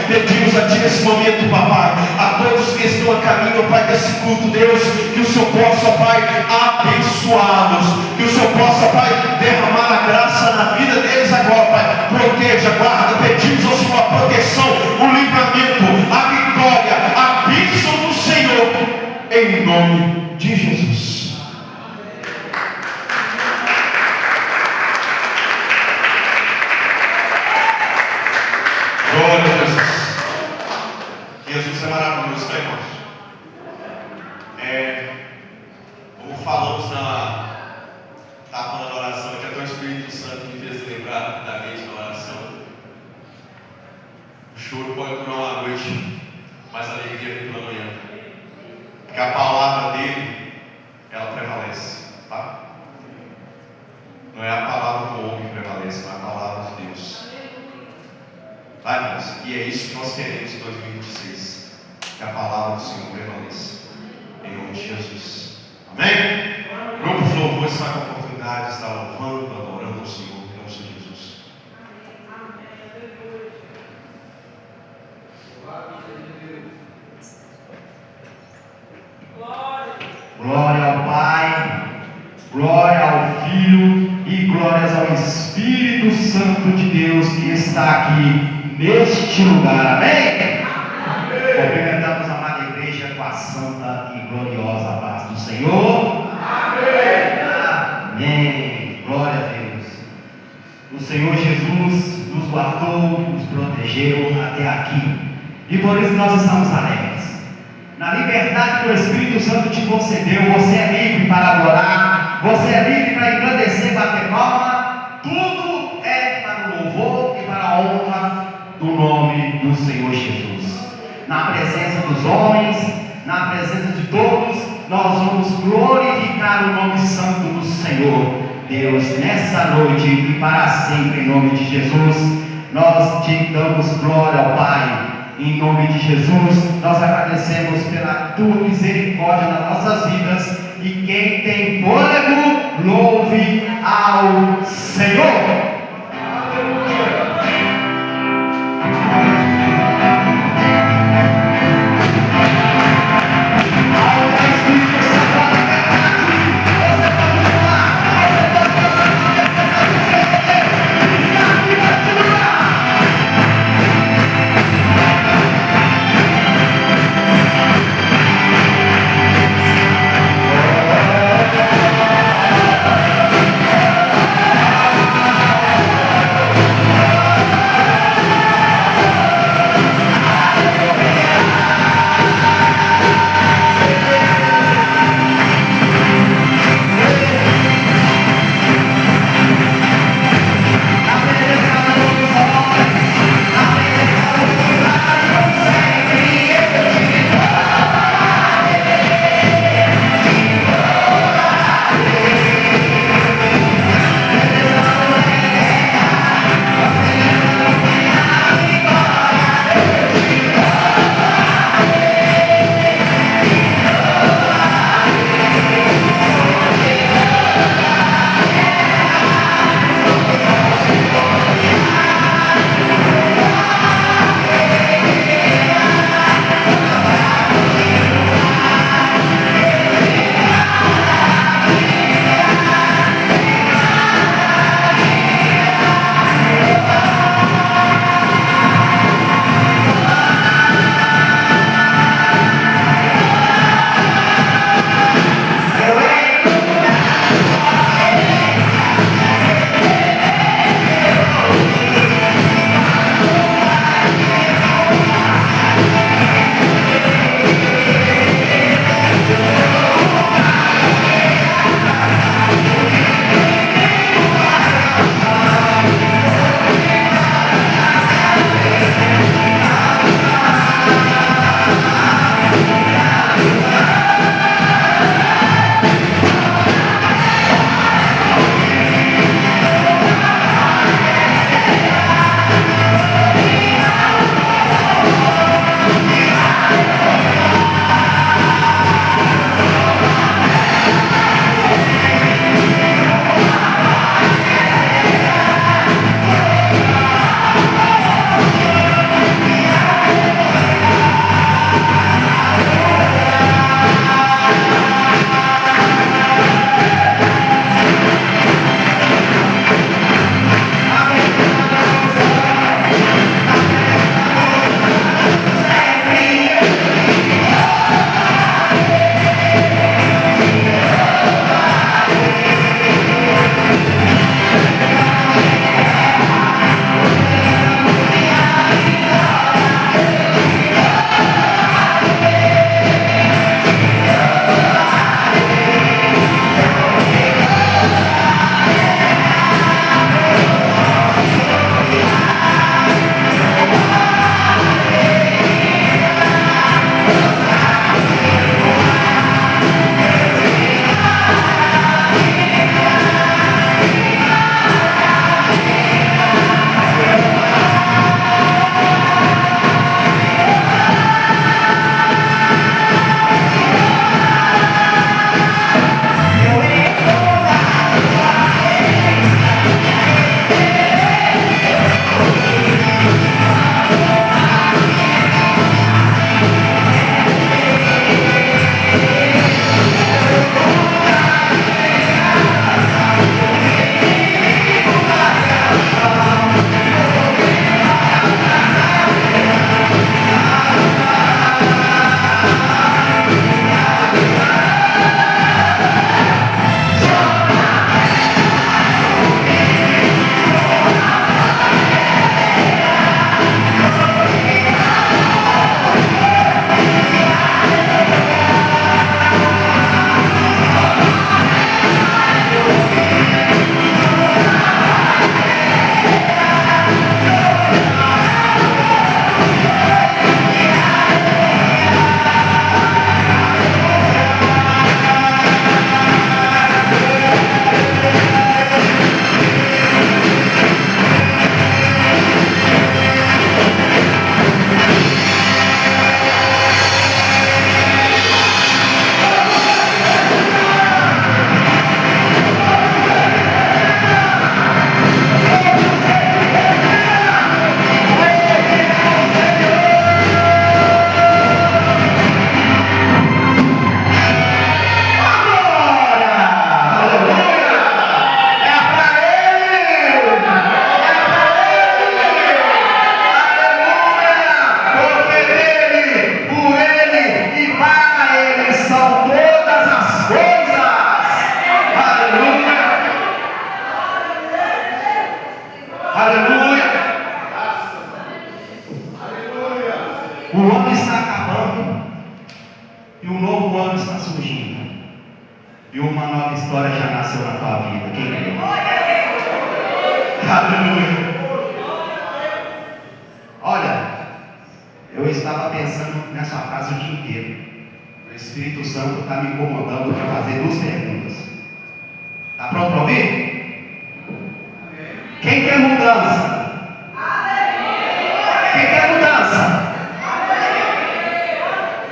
Pedimos a Ti nesse momento, papai, a todos que estão a caminho, Pai, desse culto, Deus, que o Senhor possa, Pai, abençoá-los, que o Senhor possa, Pai, derramar a graça na vida deles agora, Pai. Proteja, guarda, pedimos ao Senhor a proteção, o livramento, a vitória, a bênção do Senhor, em nome de Jesus. Glória a Jesus. Jesus é maravilhoso, tá, irmãos? Como falamos estava falando da oração, que até o Espírito Santo me fez lembrar rapidamente da oração. O choro pode durar uma noite, mas a alegria vem pela manhã. Porque a palavra dele, ela prevalece, tá? Não é a palavra do homem que prevalece, mas a palavra de Deus. Vai, irmãos? E é isso que nós queremos em 2026. Que a palavra do Senhor prevaleça. Em nome de Jesus. Amém? O grupo de louvor está com a oportunidade de estar louvando, adorando ao Senhor. Em nome de Jesus. Glória ao Pai, glória ao Filho e glórias ao Espírito Santo de Deus que está aqui neste lugar. Amém? Cumprimentamos a amada igreja com a santa e gloriosa paz do Senhor. Amém. Amém. Glória a Deus. O Senhor Jesus nos guardou, nos protegeu até aqui. E por isso nós estamos alegres. Na liberdade que o Espírito Santo te concedeu, você é livre para adorar, você é livre para engrandecer, bater palma. Tudo é para o louvor e para a honra do nome do Senhor Jesus. Na presença dos homens, na presença de todos, nós vamos glorificar o nome santo do Senhor. Deus, nessa noite e para sempre, em nome de Jesus, nós te damos glória ao Pai. Em nome de Jesus, nós agradecemos pela tua misericórdia nas nossas vidas. E quem tem fôlego, louve ao Senhor. O ano está acabando e um novo ano está surgindo. E uma nova história já nasceu na tua vida. Quem crê? Aleluia. Olha, eu estava pensando nessa frase o dia inteiro. O Espírito Santo está me incomodando para fazer 2 perguntas. Está pronto para ouvir? Quem quer mudança? Quem quer mudança?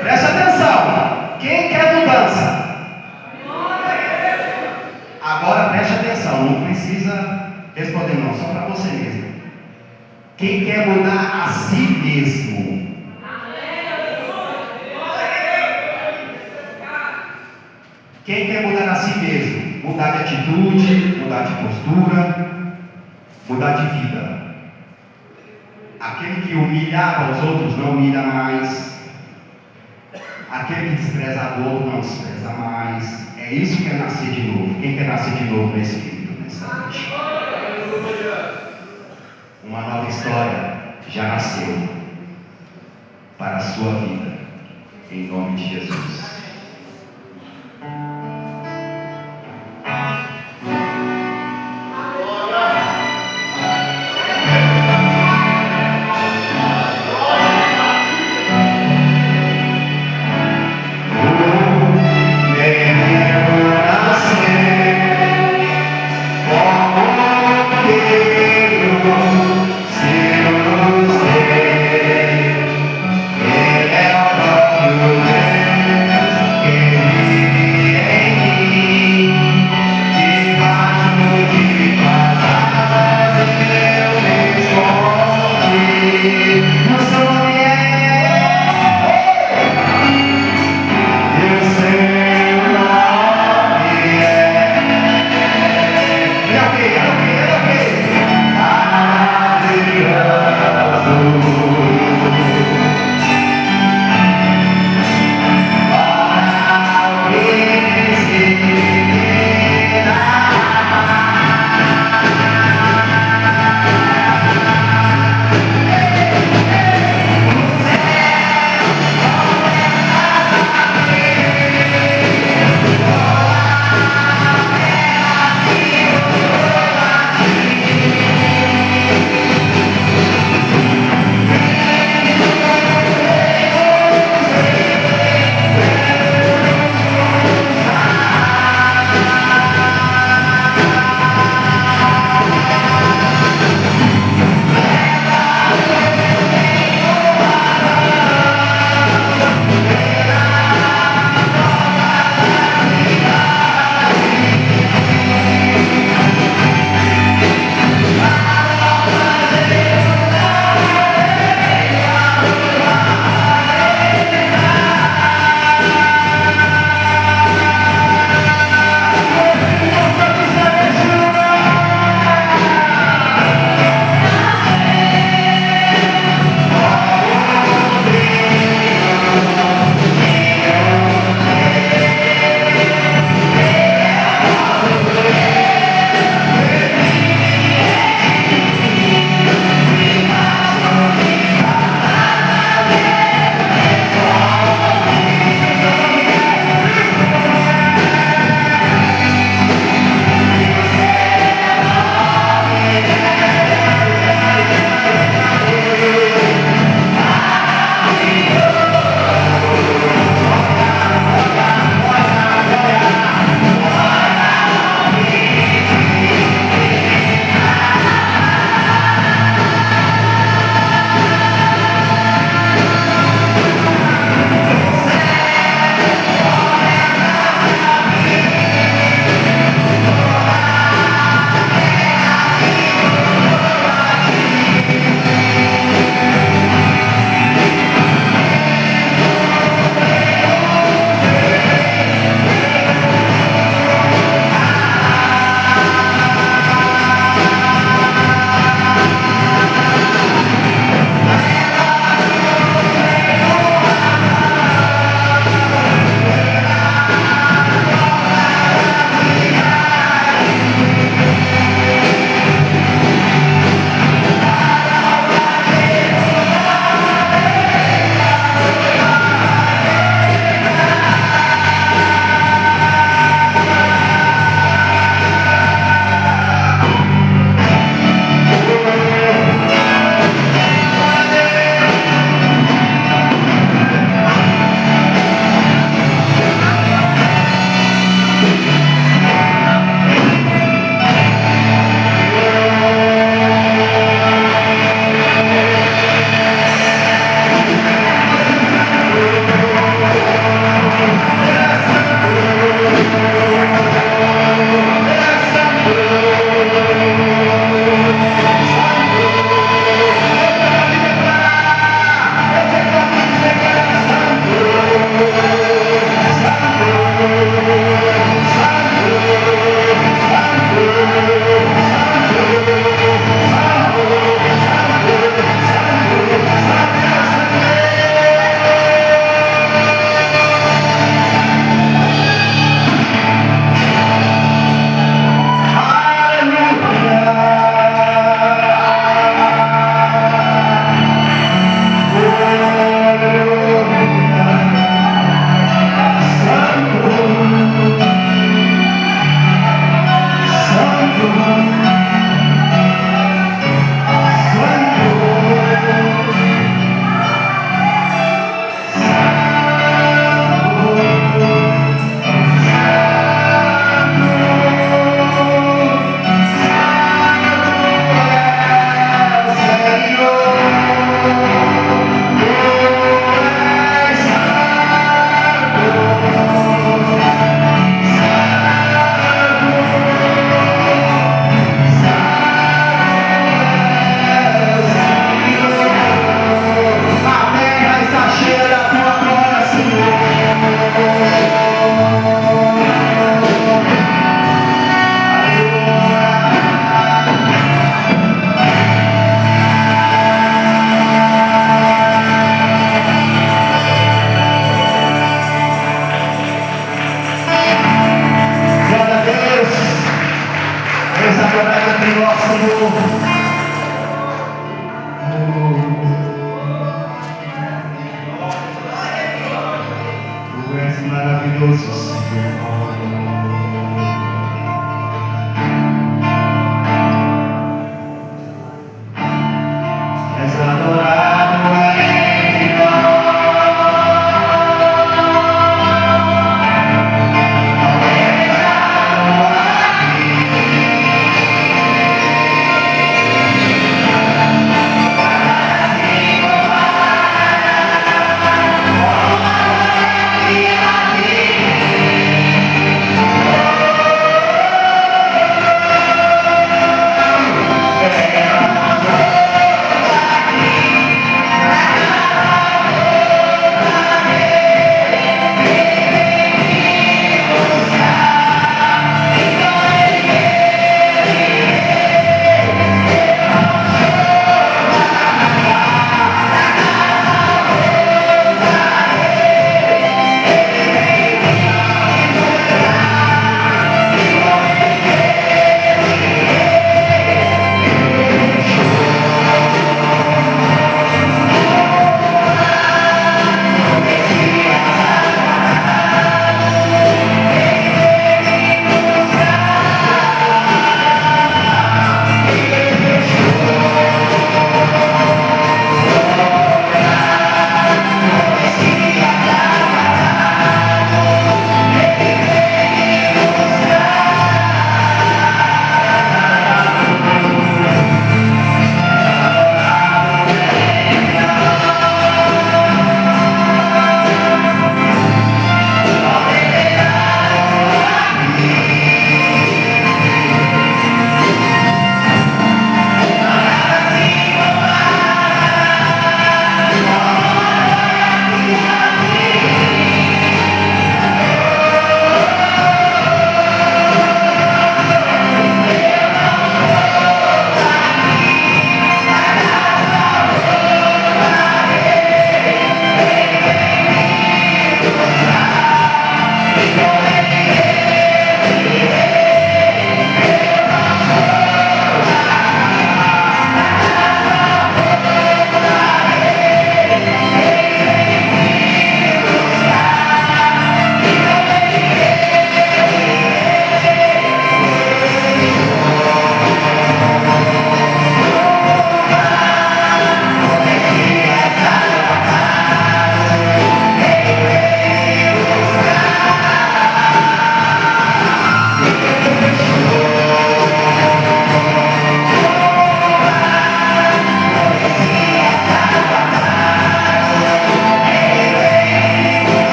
Presta atenção. Quem quer mudança? Agora preste atenção, não precisa responder não, só para você mesmo. Quem quer mudar a si mesmo? Quem quer mudar a si mesmo? Mudar de atitude, mudar de postura, mudar de vida. Aquele que humilhava os outros não humilha mais. Aquele que desprezava o outro não despreza mais. É isso que é nascer de novo. Quem quer nascer de novo no Espírito nessa noite? Uma nova história já nasceu para a sua vida, em nome de Jesus.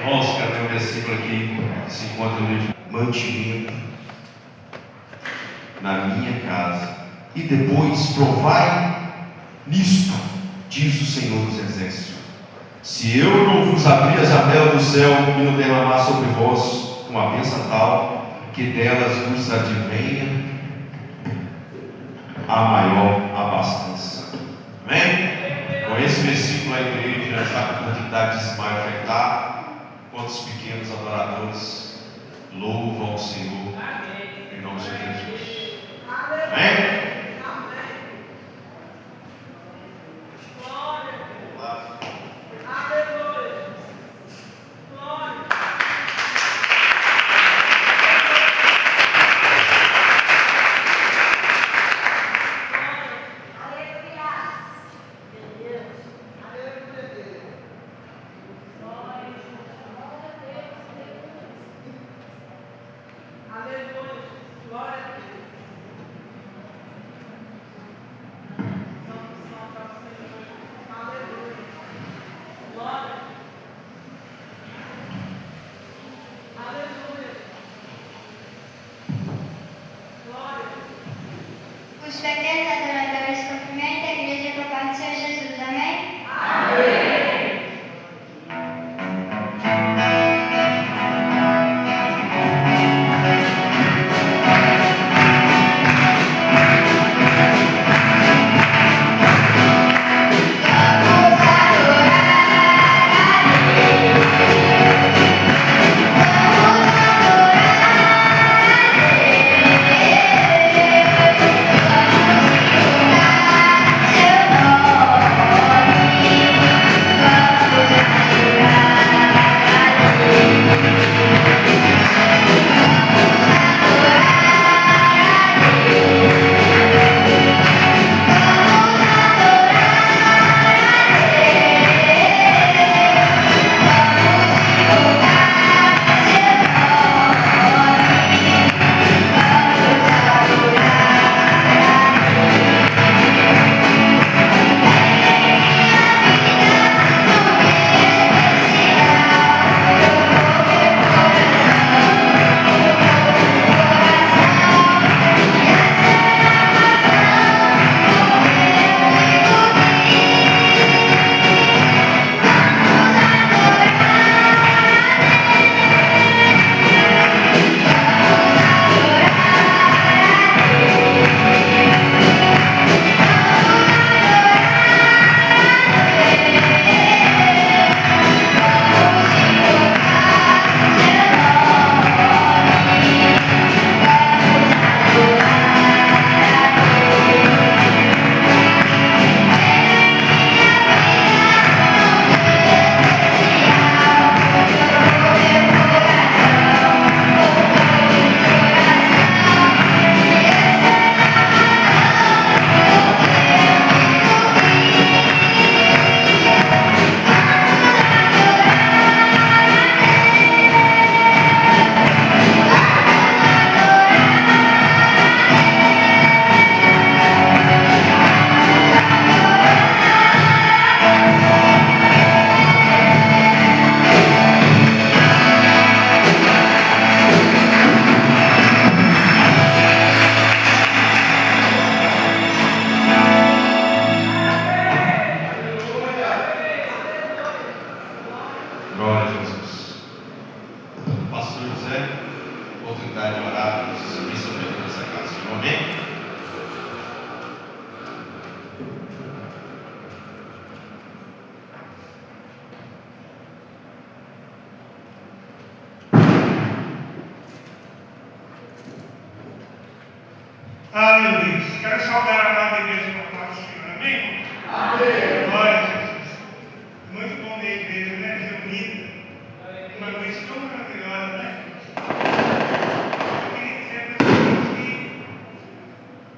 Irmãos, quero ler um versículo aqui que se encontra no livro de mantimento na minha casa, e depois provai nisto, diz o Senhor dos Exércitos: se eu não vos abrir as janelas do céu e não derramar sobre vós uma bênção tal, que delas vos advenha a maior abastança. Amém? Com esse versículo a igreja está com a oportunidade de se manifestar. Quantos pequenos adoradores louvam o Senhor em nome de Jesus. Amém? Os pequenos adoradores cumprimentam a igreja com a paz do Senhor Jesus. Amém? Amém. Aleluia. Quero saudar a amada igreja com a paz do Senhor. Amém? Amém. Glória a Jesus. Muito bom ver a igreja, né? Reunida. Uma vez tão maravilhosa, né? Eu queria dizer para os irmãos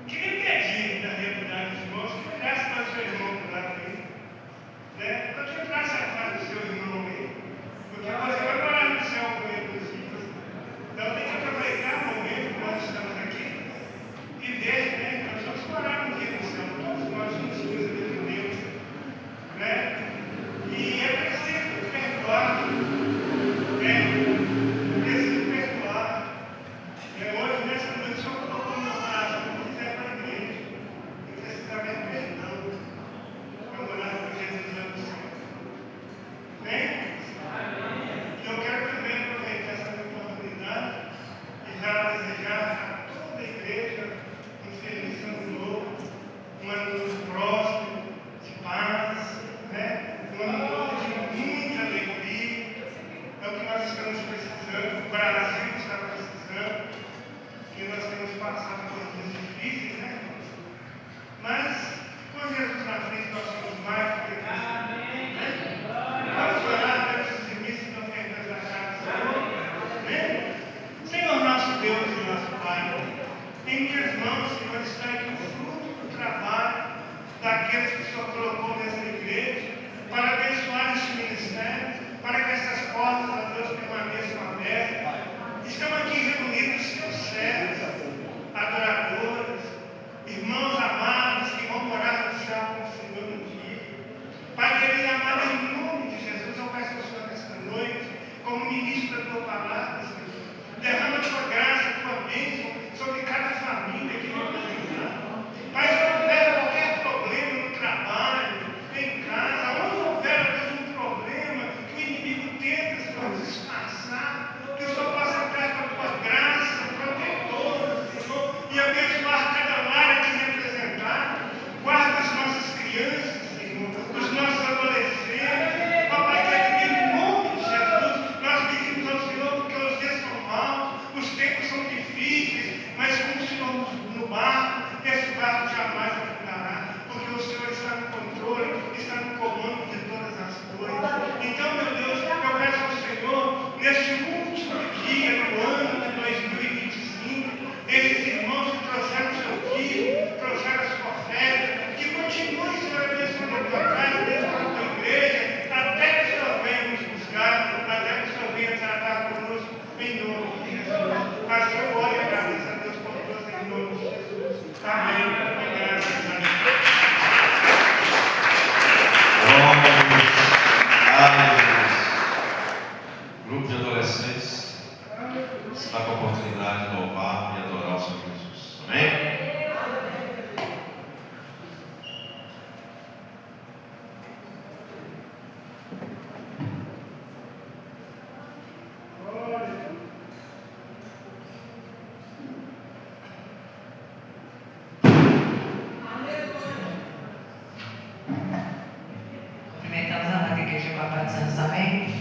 que me pedir da realidade dos irmãos, que olhasse para o seu irmão do lado dele. Né? Não te entrasse a casa do seu irmão aí. Porque você vai morar no céu com ele, inclusive. Então tem que aproveitar o momento que nós estamos aqui. E veja, né? Nós vamos morar no dia do céu, todos nós somos coisas de Deus, né? E é preciso perdoar daqueles que o Senhor colocou nessa igreja, para abençoar este ministério, para que essas portas, ó Deus, permaneçam abertas. Estão aqui reunidos seus servos, adoradores, irmãos amados que vão morar no céu com o Senhor um dia. Pai querido amado, em nome de Jesus, eu peço ao Senhor nesta noite, como ministro da tua palavra, Senhor, derrama a tua graça, a tua bênção sobre cada família que representada. Pai, se houver qualquer problema no trabalho, em casa, onde houver um problema que o inimigo tenta, Senhor, disfarçar, que o Senhor possa entrar com a tua graça protetora, Senhor, e abençoar cada lar aqui representado. Guarda as nossas crianças, Senhor, os nossos adolescentes. Papai querido, em nome de Jesus, nós pedimos ao Senhor, porque os dias são maus, os tempos são difíceis, mas com o Senhor no barco, esse barco jamais afundará, porque o Senhor está no controle, está no comando de todas as coisas. Então, meu Deus, eu peço ao Senhor, neste último dia do ano de 2025, esses irmãos que trouxeram seu filho, trouxeram a sua oferta, que continue, Senhor, abençoando a tua casa, abençoando a tua igreja, até que o Senhor venha nos buscar, até que o Senhor venha tratar conosco, em nome de Jesus. Assim eu oro e agradeço a Deus por todos, em nome de Jesus. Amém. E graças a Deus. Grupo de adolescentes está com a oportunidade de louvar e adorar o Senhor Jesus. Amém? Cumprimentamos a amada igreja com a paz de Santos, amém?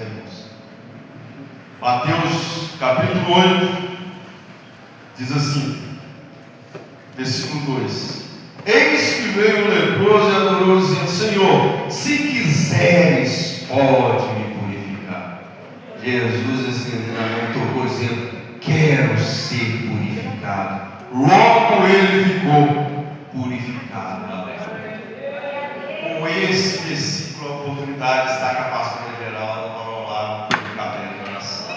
irmãos. Mateus capítulo 8 diz assim, versículo 2: Eis que veio o leproso e adorou, dizendo: Senhor, se quiseres, pode me purificar. Jesus estendendo a mão, tocou, dizendo: quero ser purificado. Logo ele ficou purificado. Com esse versículo, a oportunidade está com a pastora Geralda para rolar o cabelo da oração.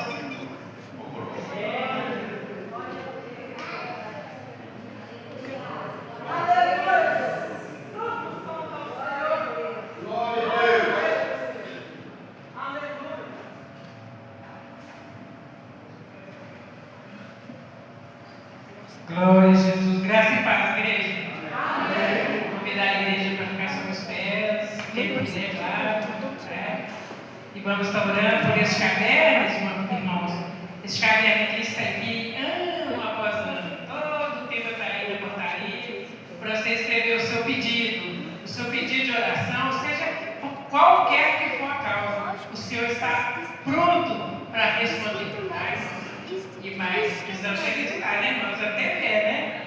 Glória a Jesus. Graça e paz, igreja. Amém. Vou convidar a igreja para ficar sobre os pés. Quem puder, claro. E vamos estar orando por esses cadernos, irmãos. Esse caderno aqui está aqui ano após ano. Todo o tempo está aí na portaria para você escrever o seu pedido de oração, seja por qualquer que for a causa. O Senhor está pronto para responder. E mais, precisamos acreditar, né, irmãos? Até ver, né?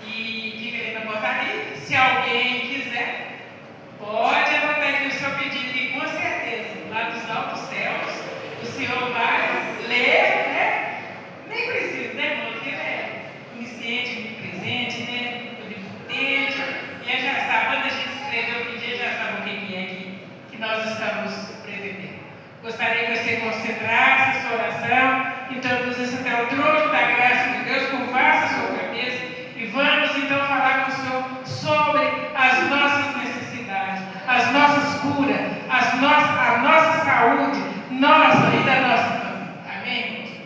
E fica aí na portaria. Se alguém quiser, pode anotar aqui o seu pedido. E com certeza, lá dos altos céus, o Senhor vai ler, né? Nem precisa, né, irmão? Porque ele é onisciente, onipresente, né? Onipotente. E já sabe, quando a gente escreveu o pedido, já sabe o que é que nós estamos pretendendo. Gostaria que você concentrasse a sua oração, introduzisse até o trono da graça de Deus, curvasse a sua cabeça e vamos então falar com o Senhor sobre as nossas necessidades, as nossas curas, a nossa saúde, nossa e da nossa família. Amém?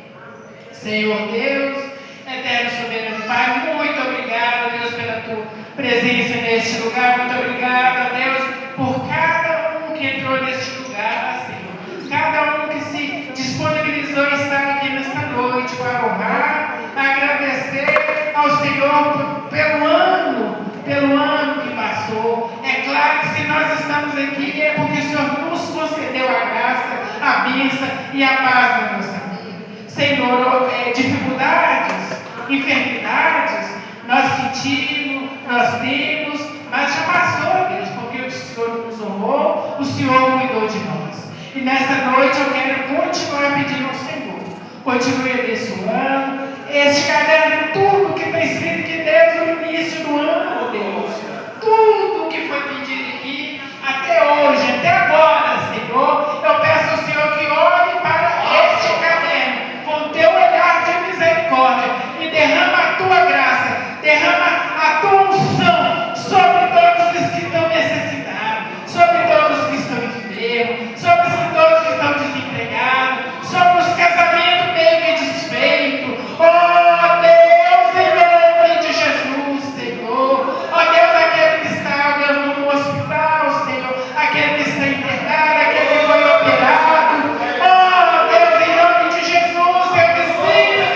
Senhor Deus, eterno soberano Pai, muito obrigado, Deus, pela tua presença neste lugar. Muito obrigado, Deus, por cada um que entrou neste lugar, Senhor. Cada um que se disponibilizou a estar aqui nesta noite para honrar, agradecer ao Senhor pelo ano que passou. É claro que se nós estamos aqui é porque o Senhor nos concedeu a graça, a bênção e a paz na nossa vida. Senhor, dificuldades, enfermidades, nós sentimos, nós temos, mas já passou, Deus, porque o Senhor nos honrou, o Senhor cuidou de nós. E nesta noite eu quero continuar pedindo ao Senhor, continue abençoando este caderno, tudo que está escrito que Deus no início do ano, Deus, tudo que foi pedido aqui, até hoje, até agora, Senhor, eu peço ao Senhor que olhe para este caderno com teu olhar de misericórdia e derrama a tua graça, derrama a tua unção sobre todos os que estão necessitados, sobre todos os que estão enfermos, sobre todos que estão desempregados, sobre os casamentos meio que desfeitos. Oh Deus, em nome de Jesus, Senhor. Oh Deus, aquele que está, Deus, no hospital, Senhor, aquele que está internado, aquele que foi operado. Oh Deus, em nome de Jesus, eu visita,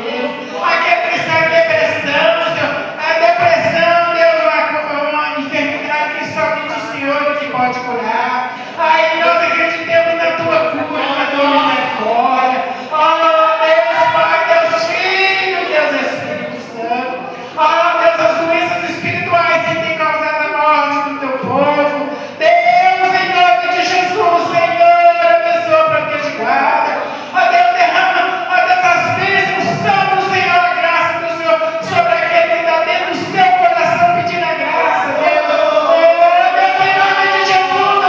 Deus. Aquele que está em depressão, Senhor, a depressão, Deus, uma enfermidade que somente o Senhor que pode curar. Aí nós acreditamos na tua cura, na tua misericórdia. Oh Deus, Pai, Deus Filho, Deus Espírito Santo. Oh Deus, as doenças espirituais que têm causado a morte do teu povo. Deus, em nome de Jesus, Senhor, abençoa, protege e guarda. Oh Deus, derrama, oh Deus, as bênçãos do Senhor, a graça do Senhor sobre aquele que está dentro do seu coração pedindo a graça, Deus. Oh Deus, em nome de Jesus,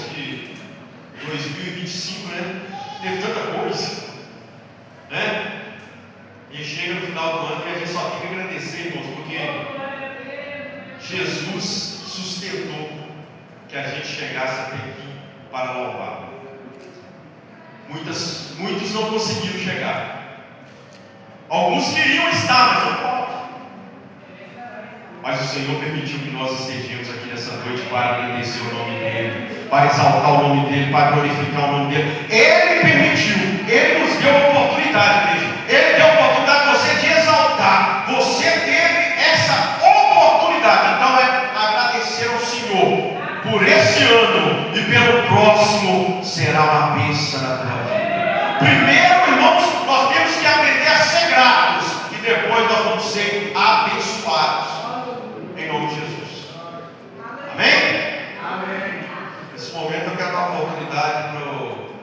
que 2025, né? Teve tanta coisa, né? E chega no final do ano e a gente só tem que agradecer, irmãos, porque Jesus sustentou que a gente chegasse até aqui para louvar. Muitos não conseguiram chegar. Alguns queriam estar, mas não podem. Mas o Senhor permitiu que nós estejamos aqui nessa noite para agradecer o nome dEle, para exaltar o nome dEle, para glorificar o nome dEle. Ele permitiu, Ele nos deu a oportunidade, igreja. Ele deu a oportunidade de você de exaltar. Você teve essa oportunidade. Então é agradecer ao Senhor por esse ano e pelo próximo será uma bênção na tua vida. Primeiro, irmãos, nós temos que aprender a ser gratos e depois nós vamos ser abençoados. Em nome de Jesus. Amém? Amém. Nesse momento eu quero dar uma oportunidade para o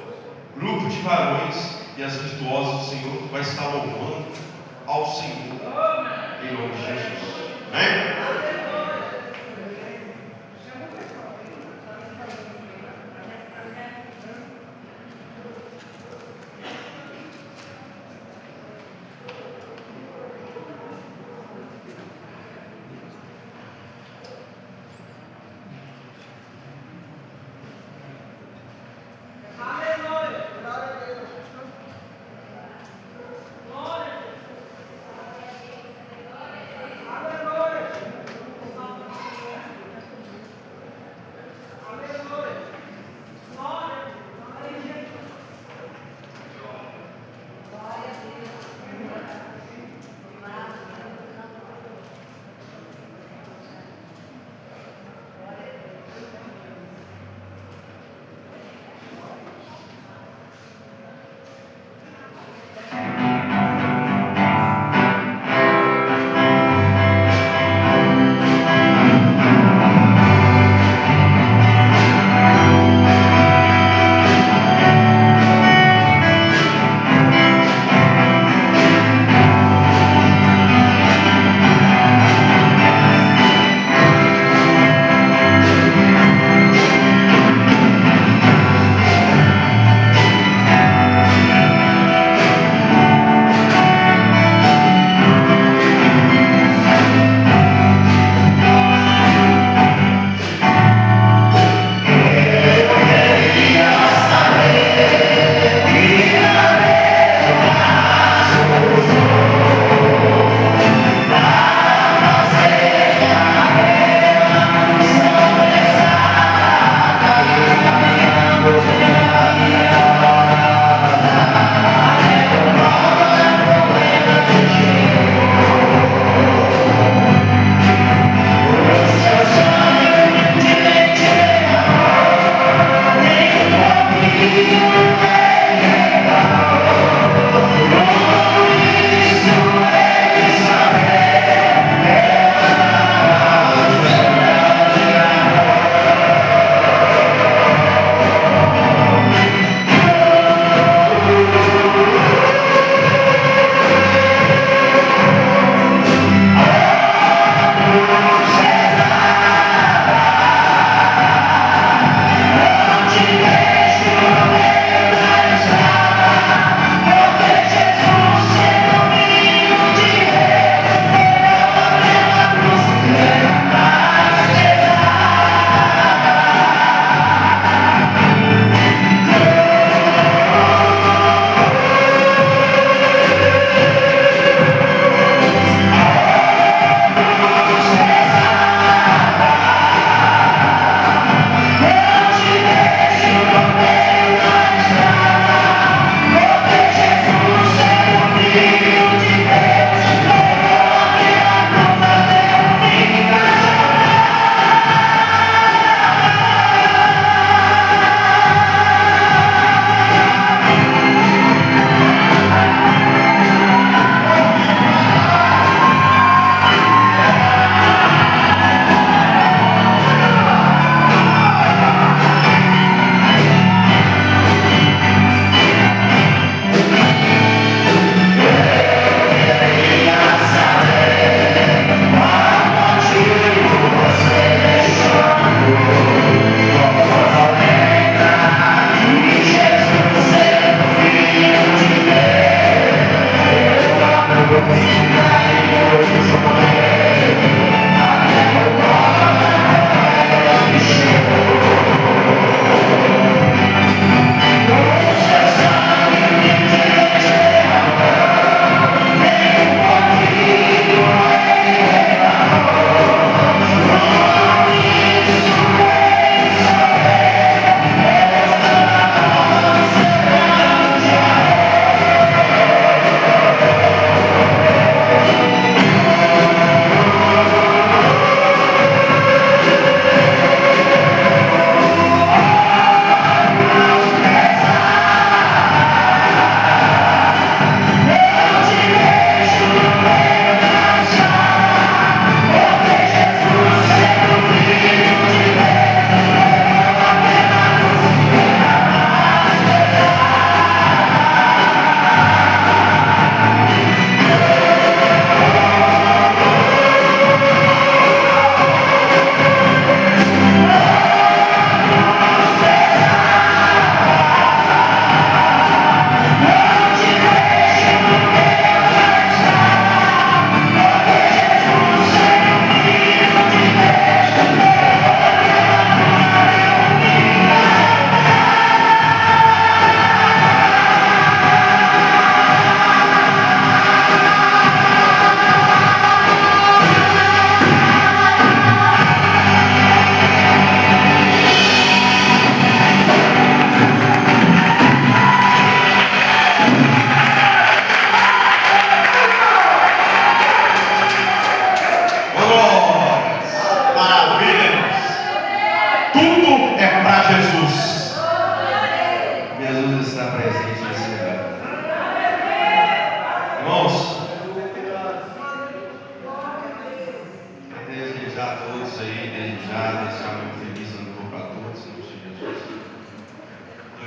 grupo de varões e as virtuosas do Senhor que vai estar louvando ao Senhor. Em nome de Jesus. Amém?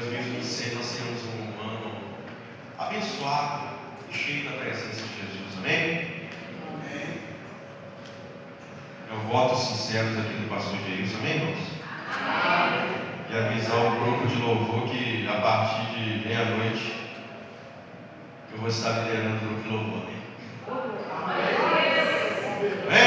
2026 nós tenhamos um ano abençoado, cheio da presença de Jesus, amém? Amém. É o voto sincero aqui do pastor Jair, amém, irmãos? Amém. E avisar o grupo de louvor que a partir de meia-noite eu vou estar liderando o grupo de louvor, amém? Amém?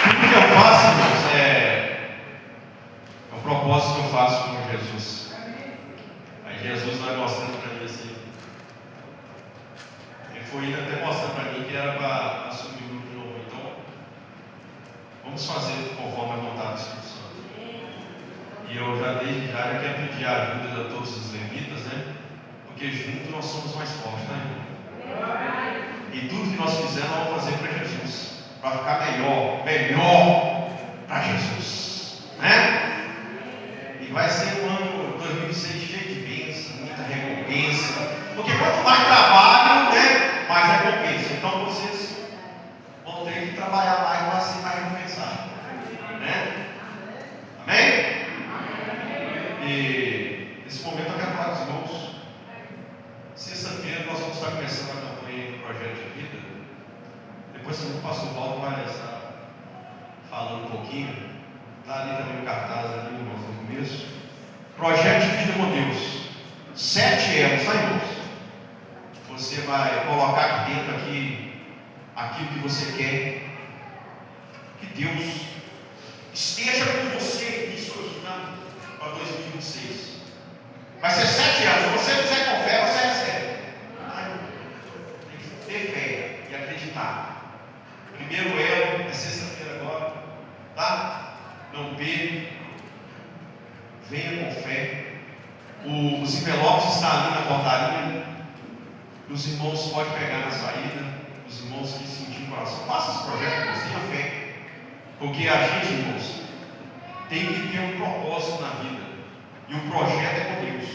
Tudo que eu faço, irmãos, é o propósito que eu faço com Jesus. Aí Jesus vai mostrando para mim assim. Ele foi indo até mostrar para mim que era para assumir o grupo de louvor. Então, vamos fazer conforme a vontade do Espírito Santo. E eu já desde já quero pedir a ajuda de todos os levitas, né? Porque juntos nós somos mais fortes, né? E tudo que nós fizermos, nós vamos fazer para Jesus, para ficar melhor para Jesus, né? E vai ser um ano 2006 cheio de bênção, muita recompensa, porque quanto mais trabalho, né, mais recompensa. Então vocês vão ter que trabalhar mais para ser mais recompensado, né? Amém? E nesse momento eu quero falar com os irmãos. Sexta-feira nós vamos estar começando a campanha do Projeto de Vida. Depois o pastor Paulo vai estar falando um pouquinho. Está ali também o cartaz ali, irmãos, no começo. Projeto de Vida com Deus. 7 elos, tá, irmãos? Você vai colocar aqui dentro aquilo que você quer que Deus esteja com você nisso aqui, tá? Para 2026. Vai ser 7 anos. Se você fizer com fé, você recebe. Tem que ter fé e acreditar. Primeiro elo é sexta-feira agora, tá? Não perca. Venha com fé. Os envelopes estão ali na portaria. Os irmãos podem pegar na saída. Os irmãos que sentirem o coração, faça esse projeto, tenha fé. Porque a gente, irmãos, tem que ter um propósito na vida. E o projeto é com Deus.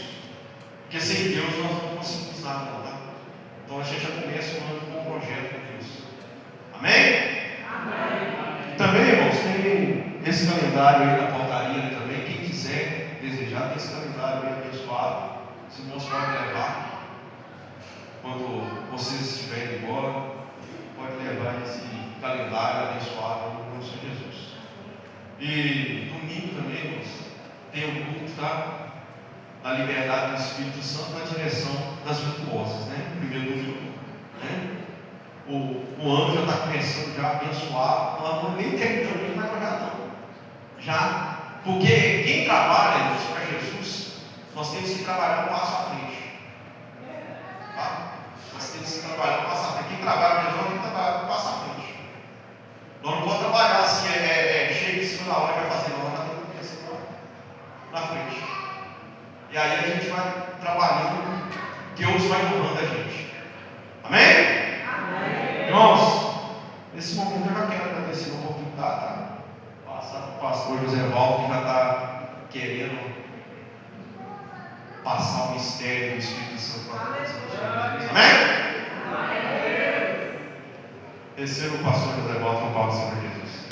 Porque sem Deus nós não conseguimos nada, não, tá? Então a gente já começa o ano com um projeto com Deus. Amém? Amém. Também, irmãos, tem esse calendário aí na portaria também. Quem quiser desejar, tem esse calendário aí abençoado. Os irmãos podem levar. Quando vocês estiverem embora, pode levar esse calendário abençoado no nome de Jesus. E domingo também, irmãos, tem um culto, tá? Na liberdade do Espírito Santo, na direção das virtuosas, né? Primeiro domingo, né? O ano já está começando já a abençoar. O ano nem terminou, nem vai já não. Já. Porque quem trabalha para Jesus, nós temos que trabalhar um passo à frente. Tá? Nós temos que trabalhar um passo à frente. Quem trabalha para Jesus, tem que trabalhar um passo à frente. Nós não podemos trabalhar assim, cheio de cima da hora e vai fazer, não. Nós temos que pensar na frente. E aí a gente vai trabalhando, Deus vai honrando a gente. Amém? Amém. Irmãos, nesse momento eu já quero agradecer a oportunidade, tá? Passar para o pastor José Valdo, que já está querendo passar o mistério do Espírito Santo para nós. Amém? Amém. Receba o pastor José Valdo com o Paulo Senhor Jesus.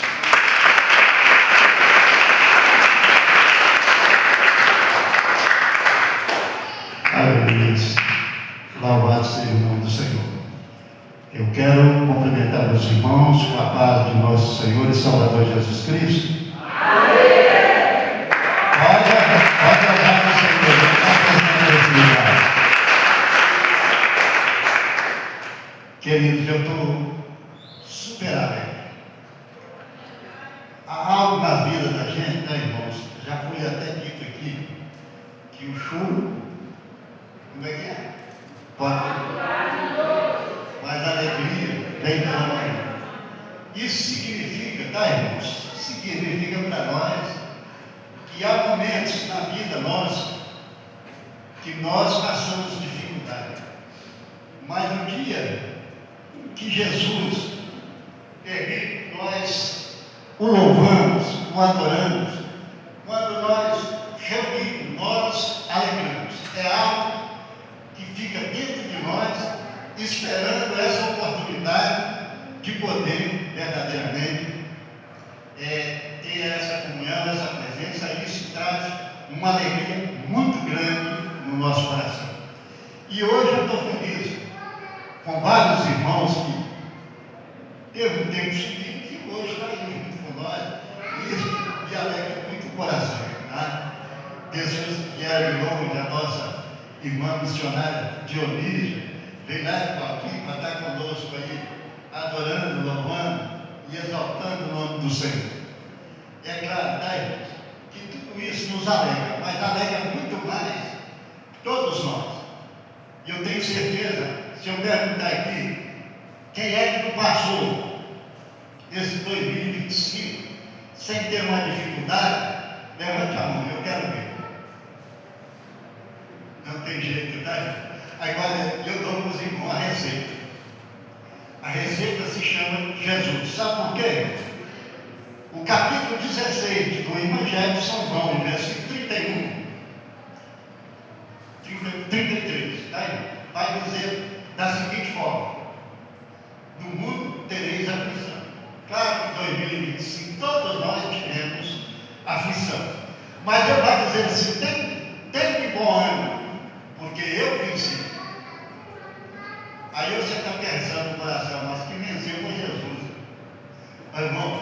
Aleluia. Louvado seja o nome do Senhor. Eu quero cumprimentar os irmãos com a paz de nosso Senhor e Salvador Jesus Cristo. Amém. Pode orar no Senhor, não está presente. Queridos, eu estou super alegre. Há algo na vida da gente, né, irmãos? Já foi até dito aqui que o choro, como é que é? Pode. Mas a alegria vem pela manhã. Isso significa, tá, irmãos? Significa para nós que há momentos na vida nossa que nós passamos dificuldade. Mas no dia que Jesus permite, nós o louvamos, o adoramos, quando nós reunimos, nós alegramos. É algo que fica dentro de nós, esperando essa oportunidade de poder verdadeiramente ter essa comunhão, essa presença, e isso traz uma alegria muito grande no nosso coração. E hoje eu estou feliz com vários irmãos que teve um tempo seguinte e hoje está aí junto com nós. E isso me alegra muito o coração. Tá? Pessoas que vieram de longe, a nossa irmã missionária Dionísia, veio lá aqui para estar conosco aí, adorando, louvando e exaltando o nome do Senhor. É claro, tá, irmãos, que tudo isso nos alegra, mas alegra muito mais todos nós. E eu tenho certeza, se eu perguntar aqui, quem é que não passou esse 2025 sem ter uma dificuldade, levante a mão, eu quero ver. Não tem jeito, tá? Agora eu dou para os irmãos a receita. A receita se chama Jesus. Sabe por quê? O capítulo 16 do Evangelho de São João, versículo 33, tá? Vai dizer da seguinte forma: no mundo tereis aflição. Claro que em 2025 todos nós tivemos aflição. Mas Deus vai dizer assim: tem de bom ânimo, porque eu venci. Aí você está pensando no coração, mas quem venceu foi Jesus. Mas, irmão,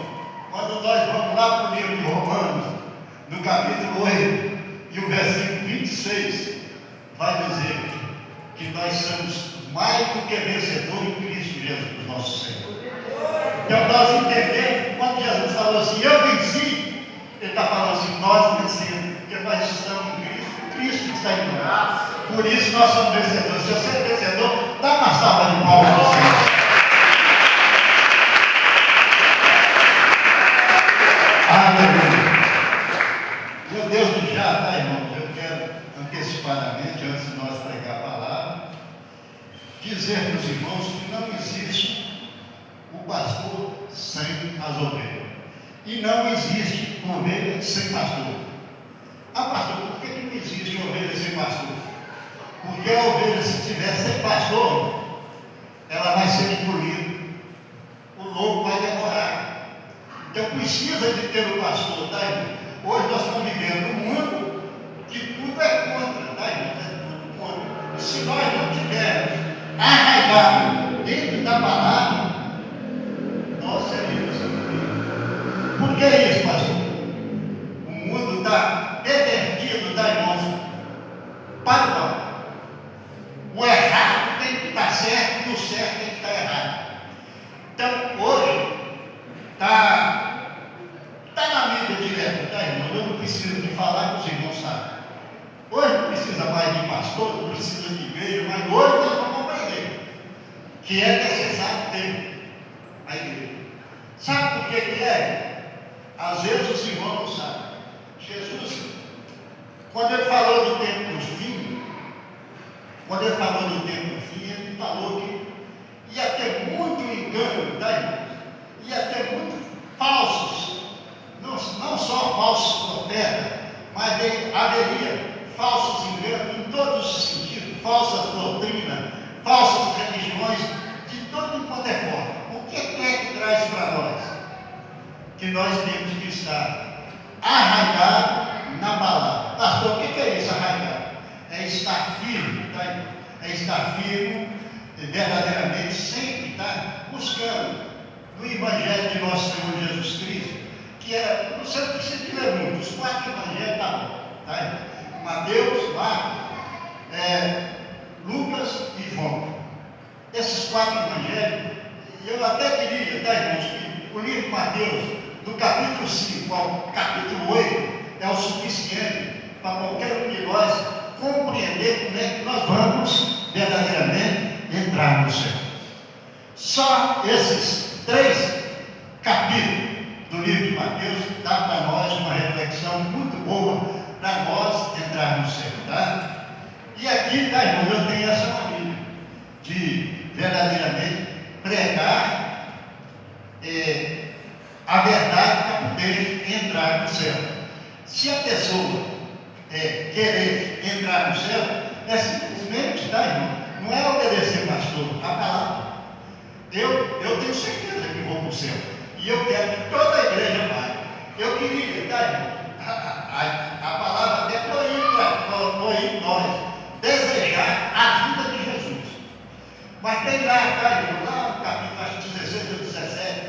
quando nós vamos lá para o livro de Romanos, no capítulo 8 e o versículo 26, vai dizer que nós somos mais do que vencedores em Cristo Jesus, nosso Senhor. Então nós entendemos, quando Jesus falou assim, eu venci, ele está falando assim, nós vencemos, porque nós estamos em Cristo, Cristo está em nós. Por isso nós somos vencedores. Se você é vencedor, dá uma salva de palmas ao Senhor. Aleluia. Meu Deus do já, tá, irmãos? Eu quero antecipadamente, antes de nós pregar a palavra, dizer para os irmãos que não existe o pastor sem as ovelhas. E não existe ovelha sem pastor. Ah, pastor, por que não existe ovelha sem pastor? Porque a ovelha, se estiver sem pastor, ela vai ser engolida. O lobo vai demorar. Então precisa de ter o pastor, tá, irmão? Hoje nós estamos vivendo um mundo que tudo é contra, tá, irmão? É tudo contra. E se nós não tivermos arraigado dentro da palavra, nós seremos engolidos. Por que isso, pastor? O mundo está pervertido, tá, irmãos? Para o mal. O errado tem que estar certo e o certo tem que estar errado. Então, hoje, está na mídia direta, tá, irmão? Eu não preciso de falar que os irmãos sabem. Hoje não precisa mais de pastor, não precisa de igreja, mas hoje nós vamos aprender que é necessário ter a igreja. Sabe por que é? Às vezes os irmãos não sabem. Jesus, quando ele falou do tempo dos fins, ele falou que ia ter muito engano, tá, irmãos? Ia ter muitos falsos, não só falsos profetas, mas haveria falsos enganos em todos os sentidos, falsas doutrinas, falsas religiões, de todo quanto é forma. O que é que traz para nós? Que nós temos que estar arraigados na palavra. Pastor, o que é isso, arraigado? É estar firme, tá? É estar firme, verdadeiramente, sempre estar buscando no Evangelho de nosso Senhor Jesus Cristo, que é, você não precisa de ler muito, os 4 Evangelhos está bom, tá? Mateus, Marcos, Lucas e João. Esses 4 Evangelhos, eu até queria, tá, irmãos, que o livro de Mateus, do capítulo 5 ao capítulo 8, é o suficiente para qualquer um de nós compreender como é que nós vamos verdadeiramente entrar no céu. Só esses 3 capítulos do livro de Mateus dá para nós uma reflexão muito boa para nós entrarmos no céu, tá? E aqui, tá, irmão, eu tenho essa mania de verdadeiramente pregar a verdade para poder entrar no céu. Se a pessoa querer entrar no céu, é simplesmente, tá, irmão? Não é obedecer pastor, a palavra. Eu tenho certeza que vou para o céu. E eu quero que toda a igreja vá. Eu queria, tá, irmão? A palavra até foi em nós, desejar a vida de Jesus. Mas tem lá, tá, irmão? Lá no capítulo acho, 16 ou 17,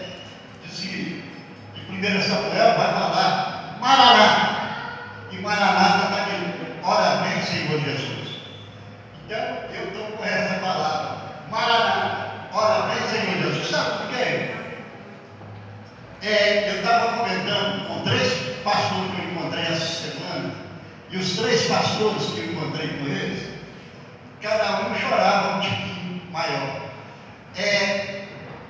diz que de 1 Samuel vai falar Maranata. E Maranata está dizendo, ora vem, Senhor Jesus. Então, eu estou com essa palavra, Maranata, ora vem, Senhor Jesus. Sabe por quê? Eu estava comentando com 3 pastores que eu encontrei essa semana, e os 3 pastores que eu encontrei com eles, cada um chorava um tiquinho maior.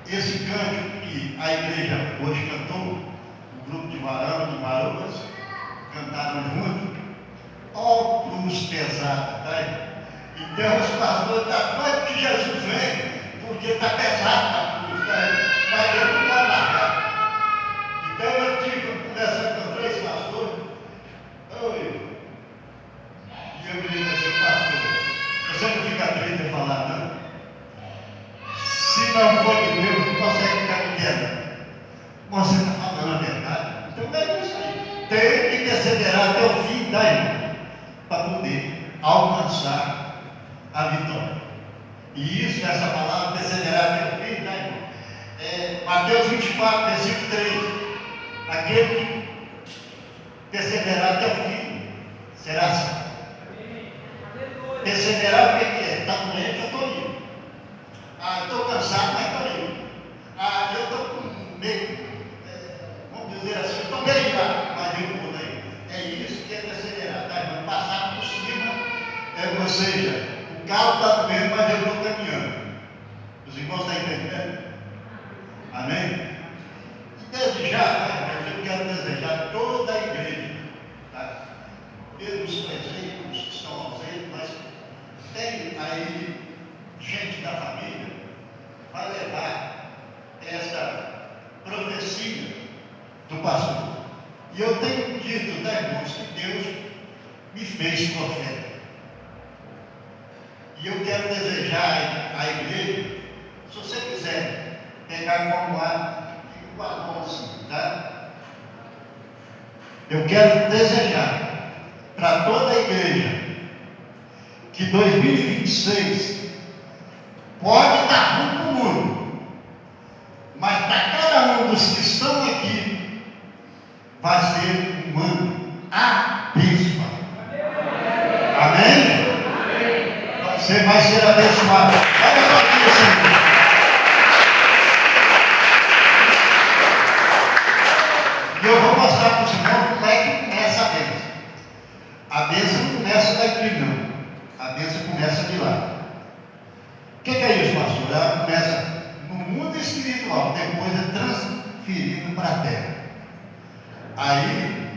Esse cântico que a igreja hoje cantou, o grupo de varão, de varoas, cantaram junto, ó cruz pesada, tá? Então os pastores estão doidos que Jesus vem, porque está pesado a cruz, tá? Mas eu não quero largar. Então eu estive conversando com 3 pastores, e eu me digo assim, pastor, você não fica triste em falar, não? Se não for de Deus, não consegue ficar de queda. Você está falando a verdade. Então é isso aí. Tem que perseverar até o fim da irmã, para poder alcançar a vitória. E isso, essa palavra, perseverar até o fim da irmã. Mateus 24, versículo 3. Aquele que perseverar até o fim será salvo. Perseverar o que é? Está doente, eu estou indo. Eu estou cansado, mas estou indo. Eu estou com medo. Vamos dizer assim, eu estou bem lá, mas eu não vou daí. É isso que é perseverar, tá? Vamos passar por cima, ou seja, o carro está doendo, mas eu estou caminhando. Os irmãos estão entendendo? Amém? E desde já, eu quero desejar toda a igreja, tá? Mesmo os presentes que estão ausentes, mas tem aí gente da família, vai levar essa profecia do pastor. E eu tenho dito, tá, irmãos, que Deus me fez profeta. E eu quero desejar à igreja, se você quiser pegar como fica com a mão assim, tá? Eu quero desejar para toda a igreja que 2026 pode dar ruim para o mundo, mas para cada um dos que estão aqui vai ser um ano abençoado. Amém? Você vai ser abençoado. Olha só aqui, Senhor. E eu vou mostrar para os irmãos como é que começa a bênção. A bênção não começa daqui, não. A bênção começa de lá. O que é isso, pastor? Ela começa no mundo espiritual, depois é transferido para a terra. Aí,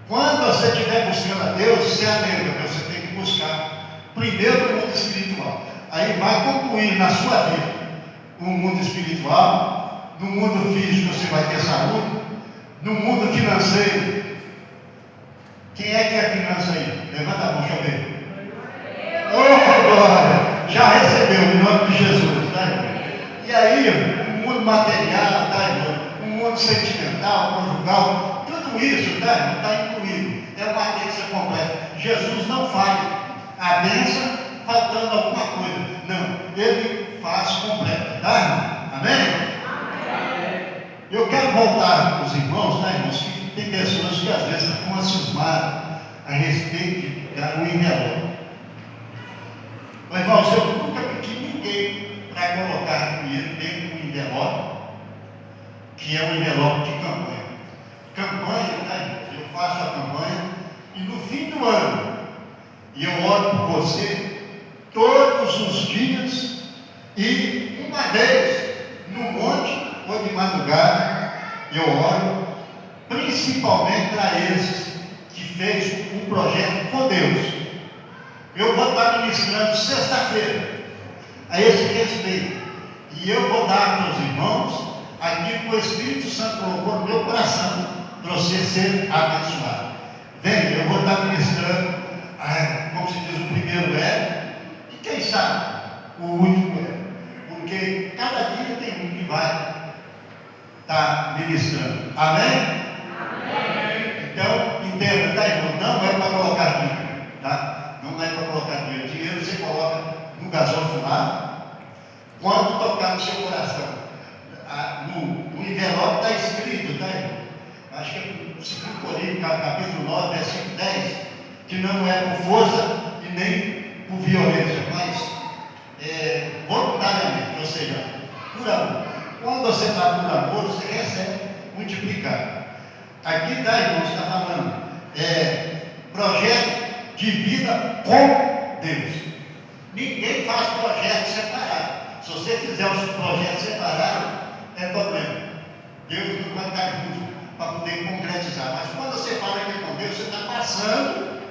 quando você estiver buscando a Deus, você lembra que você tem que buscar primeiro o mundo espiritual. Aí vai concluir na sua vida o mundo espiritual, no mundo físico você vai ter saúde, no mundo financeiro. Quem é que é finança aí? Levanta a mão, deixa eu ver. Oh, glória! Já recebeu em nome de Jesus, tá, irmão? E aí, o mundo material, tá, irmão? O mundo sentimental, conjugal, tudo isso, tá, irmão? Está incluído. É uma bênção completa. Jesus não falha a bênção faltando alguma coisa. Não, ele faz completa, tá, irmão? Amém? Eu quero voltar para os irmãos, tá, irmãos? Que tem pessoas que às vezes ficam cismadas a respeito do envelope. Mas, irmãos, eu nunca pedi ninguém para colocar dinheiro dentro do envelope, que é um envelope de campanha. Campanha, tá, irmãos? Eu faço a campanha e no fim do ano, e eu oro por você todos os dias e uma vez no monte ou de madrugada, eu oro principalmente para esses que fez um projeto com Deus. Eu vou estar ministrando sexta-feira a esse respeito. E eu vou dar para os irmãos aquilo que o Espírito Santo colocou no meu coração para você ser abençoado. Venha, eu vou estar ministrando, como se diz, o primeiro e quem sabe o último porque cada dia tem um que vai estar ministrando. Amém? Amém. tá? Não é para colocar dinheiro. Dinheiro você coloca no gasofilário quando tocar no seu coração. No envelope está escrito, tá, irmão? Acho que é 2 Coríntios, capítulo 9, versículo 10, que não é por força e nem por violência, mas voluntariamente, ou seja, por amor. Quando você está por amor, você recebe multiplicado. Aqui, tá, irmão, está falando projeto de vida com Deus. Ninguém faz projeto separado. Se você fizer os projetos separados, é problema. Deus não vai estar junto para poder concretizar. Mas quando você fala aqui com Deus, você está passando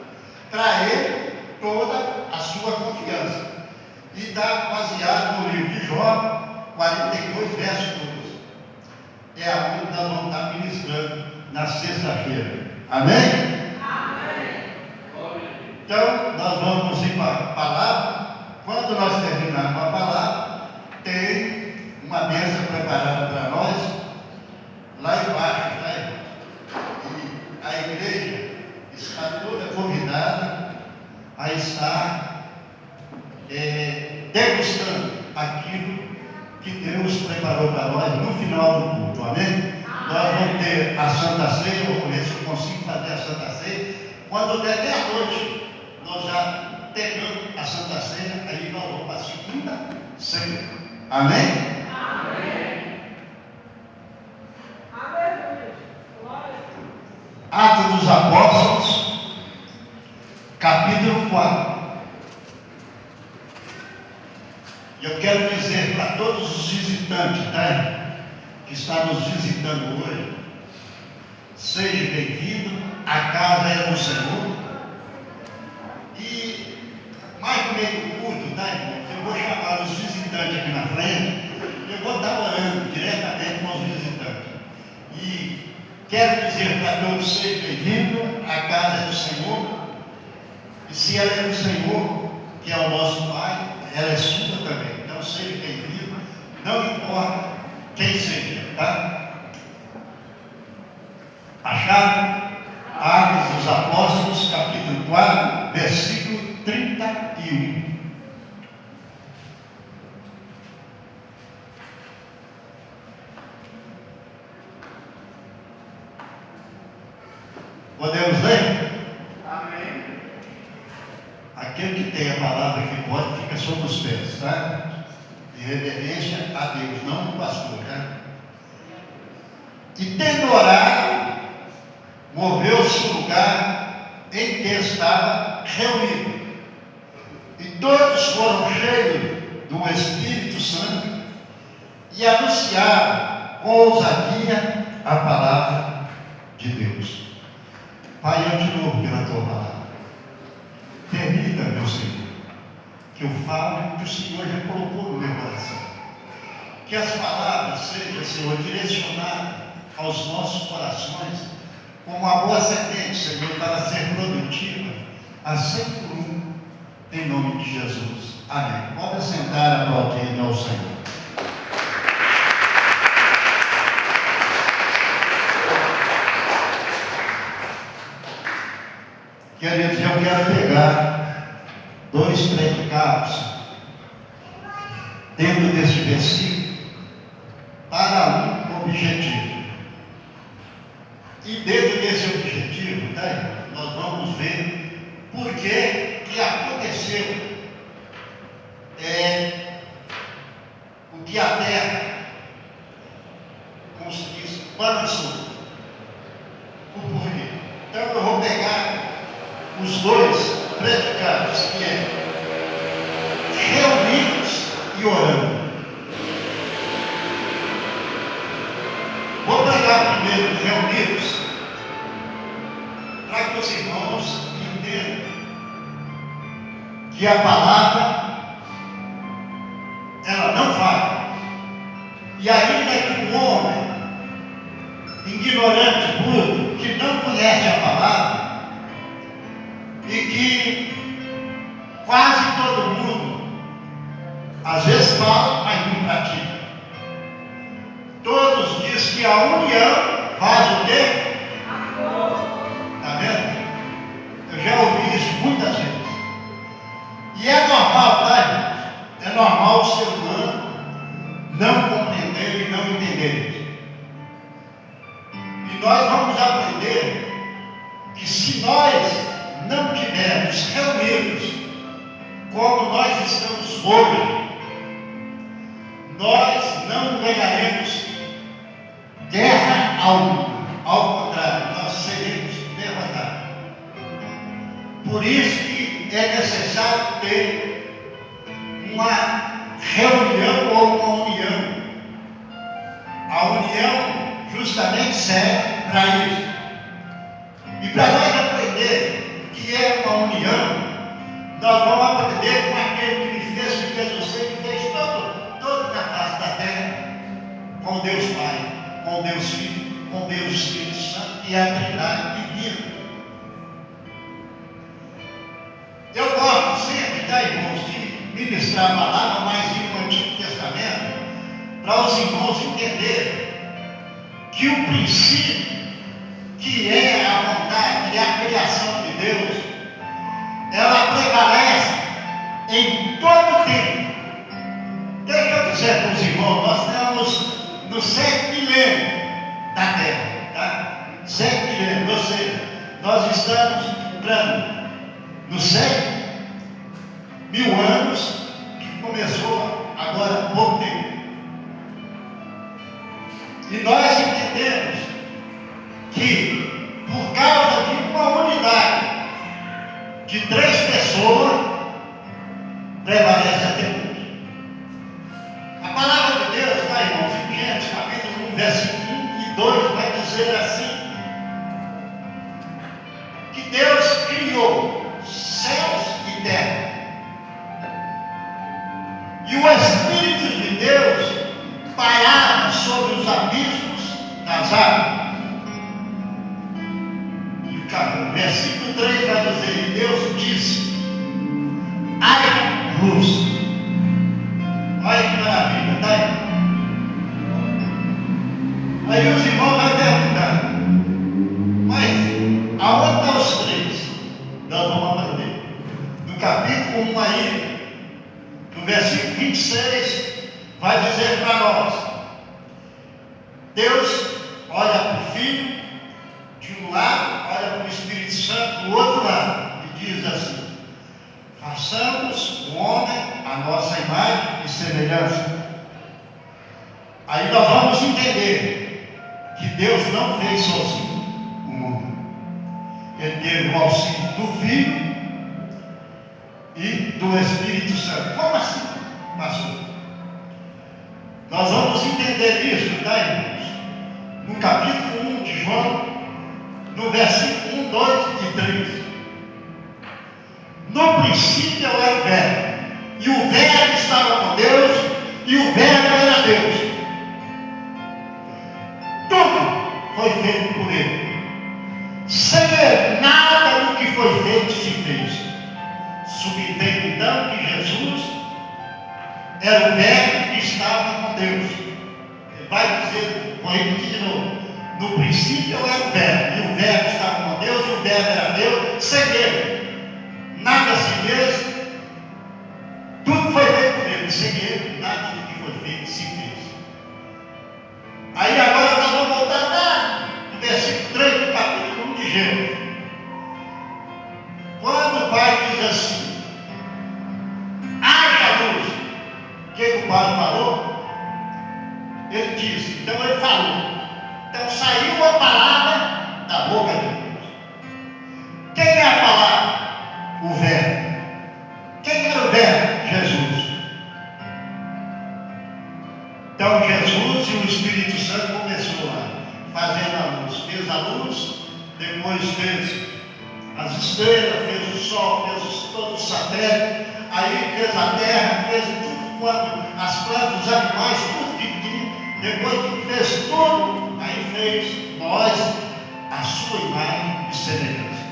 para Ele toda a sua confiança. E está baseado no livro de Jó, 42, verso 12. É a que nós vamos estar ministrando na sexta-feira. Amém? Amém. Então, nós vamos ir para a palavra. Quando nós terminarmos a palavra, tem uma bênção preparada para nós, lá embaixo, tá, irmão? E a igreja está toda convidada a estar degustando aquilo que Deus preparou para nós no final do culto, amém? Nós vamos ter a Santa Ceia, vamos ver se eu consigo fazer a Santa Ceia. Quando der meia-noite, nós já terminamos a Santa Ceia, aí nós vamos para a segunda ceia, amém? Atos dos Apóstolos, capítulo 4. Eu quero dizer para todos os visitantes, tá, que estão nos visitando hoje, seja bem-vindo, a casa é do Senhor. E mais no meio do culto, tá, irmão? Eu vou chamar os visitantes aqui na frente, eu vou estar orando diretamente com os visitantes. E quero dizer para todos, seja bem-vindo, a casa é do Senhor. E se ela é do Senhor, que é o nosso Pai, ela é sua também. Então seja bem-vindo, não importa quem seja, tá? Acharam? Atos dos Apóstolos, capítulo 4, versículo 31. Podemos ler? Amém. Aquele que tem a palavra que pode, fica sobre os pés, tá? De reverência a Deus, não o pastor, né? E tendo orado, moveu-se o lugar em que estava reunido. E todos foram cheios do Espírito Santo e anunciaram com ousadia a palavra de Deus. Pai, eu te louvo pela tua palavra. Permita, meu Senhor, que eu fale o que o Senhor já colocou no meu coração. Que as palavras sejam, Senhor, direcionadas aos nossos corações como uma boa semente, Senhor, para ser produtiva a 100 por 1, em nome de Jesus. Amém. Pode sentar, aplaudindo ao Senhor. Queridos, eu quero pegar 2 predicados dentro deste versículo para um objetivo. E dentro desse objetivo, né, nós vamos ver por que aconteceu o que a terra, como se diz, balançou. O porquê. Então eu vou pegar os 2 predicados, que é reunidos e orando. Vou pegar primeiro reunidos, para que os irmãos entendam que a palavra, ela não falha. E ainda que um homem ignorante, burro, que não conhece a palavra, e que quase todo mundo às vezes fala, mas não pratica. Todos dizem que a união faz o quê? Está vendo? Eu já ouvi isso muitas vezes. nós vamos aprender que se nós não tivermos reunidos como nós estamos hoje, nós não ganharemos guerra alguma. Ao contrário, nós seremos derrotados. Por isso que é necessário ter uma reunião ou uma união. A união justamente serve para isso. E para nós aprender que é uma união, nós vamos aprender com aquele que me fez você, que fez todo na face da terra, com Deus Pai, com Deus Filho, com Deus Espírito Santo, e a Trindade divina. Eu gosto sempre, irmãos, de ministrar a palavra, mas no Antigo Testamento, para os irmãos entenderem que o princípio, que é a vontade, que é a criação de Deus, ela prevalece em todo o tempo. Deixa eu dizer para os irmãos, nós estamos no 7º milênio da Terra, tá? 7 milênios, ou seja, nós estamos entrando nos 100.000 anos, que começou agora há pouco tempo. E nós entendemos que, por causa de uma unidade de 3 pessoas, prevalece até hoje. A palavra de Deus, tá, irmãos, em Gênesis capítulo 1, versículo 1 e 2, vai dizer assim: que Deus criou céus e terra, e o Espírito de Deus pairava sobre os abismos das águas. E o versículo 3 vai dizer: e Deus disse: haja luz. Olha que maravilha, tá aí? Aí os irmãos vão perguntar: mas aonde estão os 3? Nós vamos aprender. No capítulo 1 aí, no versículo 26, vai dizer para nós: Deus olha para o Filho de um lado, olha para o Espírito Santo do outro lado, e diz assim: façamos o homem a nossa imagem e semelhança. Aí nós vamos entender que Deus não fez sozinho o mundo. Ele teve o auxílio do Filho e do Espírito Santo. Como assim, pastor? Nós vamos entender isso, tá, irmãos? No capítulo 1 de João, no versículo 1, 2 e 3. No princípio era o Verbo, e o Verbo estava com Deus, e o Verbo era Deus. Tudo foi feito por Ele. Sem Ele, nada do que foi feito se fez. Subentende então que Jesus era o Verbo que estava com Deus. Ele vai dizer, vou repetir de novo: no princípio era o Verbo, e o Verbo estava com Deus, e o Verbo era Deus. Sem Ele nada se fez, tudo foi feito por Ele. Sem Ele nada do que foi feito se fez. Aí agora nós vamos voltar lá no versículo 3 do capítulo 1 de Gênesis. Quando o Pai diz assim: haja luz, o que o Pai falou? Ele disse, então ele falou. Então saiu a palavra da boca de Deus. Quem é a palavra? O Verbo. Quem era o Verbo? Jesus. Então Jesus e o Espírito Santo começou a fazer a luz. Fez a luz, depois fez as estrelas, fez o sol, fez todo o satélite, aí fez a terra, fez tudo quanto, as plantas, os animais, tudo que tinha. Depois que fez tudo, aí fez nós a sua imagem e semelhança.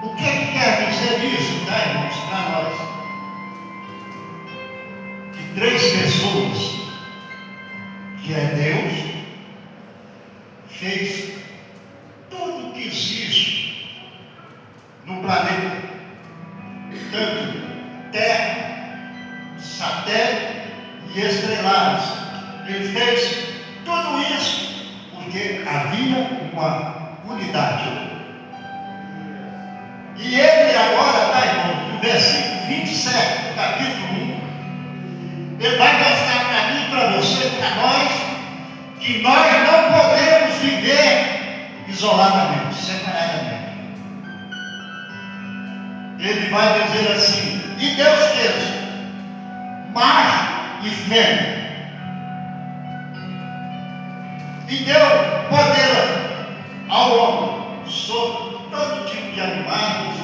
O que quer dizer isso, tá, irmãos, para nós? Que 3 pessoas, que é Deus, fez tudo que existe no planeta, tanto terra, satélite e estrelares. Ele fez tudo isso por porque havia uma unidade. E ele agora, tá, irmão, no versículo 27, do capítulo 1, ele vai mostrar para mim, para você, para nós, que nós não podemos viver isoladamente, separadamente. Ele vai dizer assim: e Deus fez macho e fêmea, e deu poder ao homem sobre todo tipo de animais,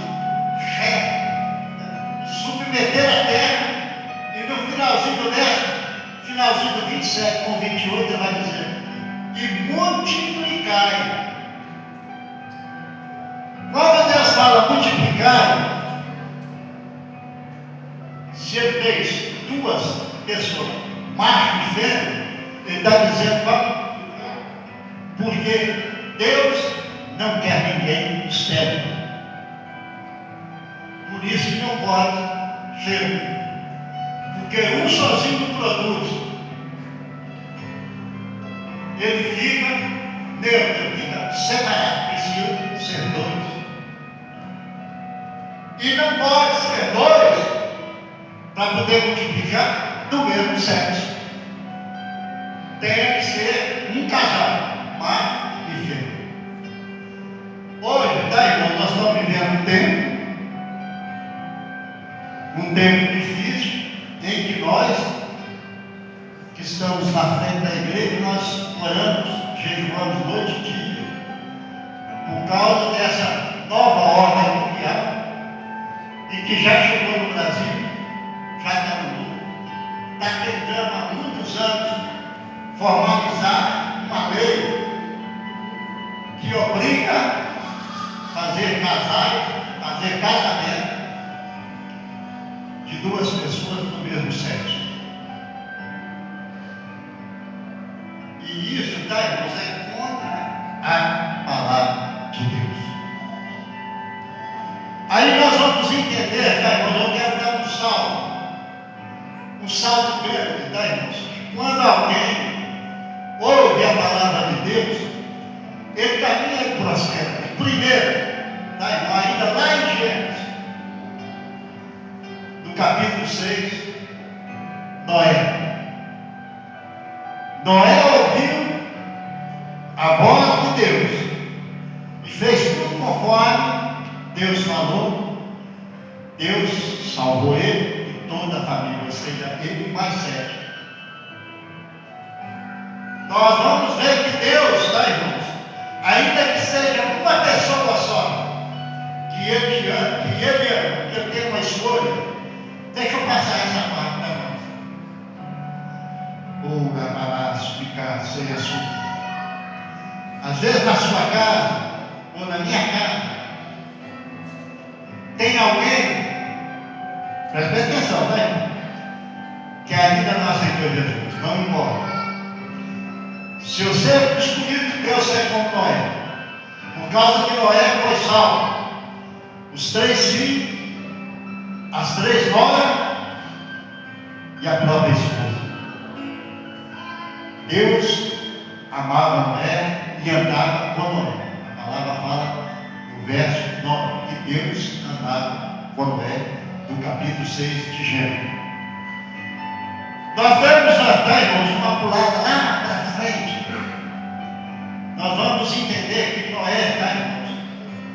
submeter a terra. E no finalzinho do verso, finalzinho do 27 com 28, ele vai dizer: e multiplicai. Quando Deus fala multiplicar, se ele fez duas pessoas, macho e fêmea, ele está dizendo, porque Deus não quer ninguém estéril. Por isso que não pode ser, porque um sozinho produz. Ele fica neutro, ele fica separado, precisa ser dois. E não pode ser dois para poder multiplicar do mesmo sexo. Tem que ser um casal, macho e fêmea. Hoje, tá, irmão, nós estamos vivendo um tempo difícil, em que nós, que estamos na frente da igreja, nós oramos, jejuamos noite e dia, por causa dessa nova ordem mundial, e que já chegou no Brasil, já está no mundo, está tentando há muitos anos formalizar uma lei que obriga a fazer casais, fazer casamento de duas pessoas do mesmo sexo. E isso, tá, irmãos, é contra a palavra de Deus. Aí nós vamos entender, tá, irmãos, eu quero dar um salto grande, tá, irmãos? Quando alguém ouve a palavra de Deus, ele caminha e prospera. Primeiro, tá, irmão, ainda lá em Gênesis, no capítulo 6, Noé. Noé ouviu a voz de Deus e fez tudo conforme Deus falou. Deus salvou ele e toda a família, ou seja, ele e mais 7. Nós vamos ver que Deus, tá, irmãos, ainda que seja uma pessoa só, que ele ama, que ele tem uma escolha. Deixa eu passar essa parte para nós. Ou gamarás ficar sem assunto. Às vezes na sua casa, ou na minha casa, tem alguém, preste atenção, né? Que ainda não aceitou Jesus, não importa. Se você descobrir que Deus é como Noé, por causa que Noé foi salvo, os 3 filhos, as 3 noras e a própria esposa. Deus amava Noé e andava com Noé. A palavra fala no verso 9 que Deus andava com Noé, do capítulo 6 de Gênesis. Nós vamos até, irmãos, uma pulada lá para frente. Nós vamos entender que Noé, tá, irmãos,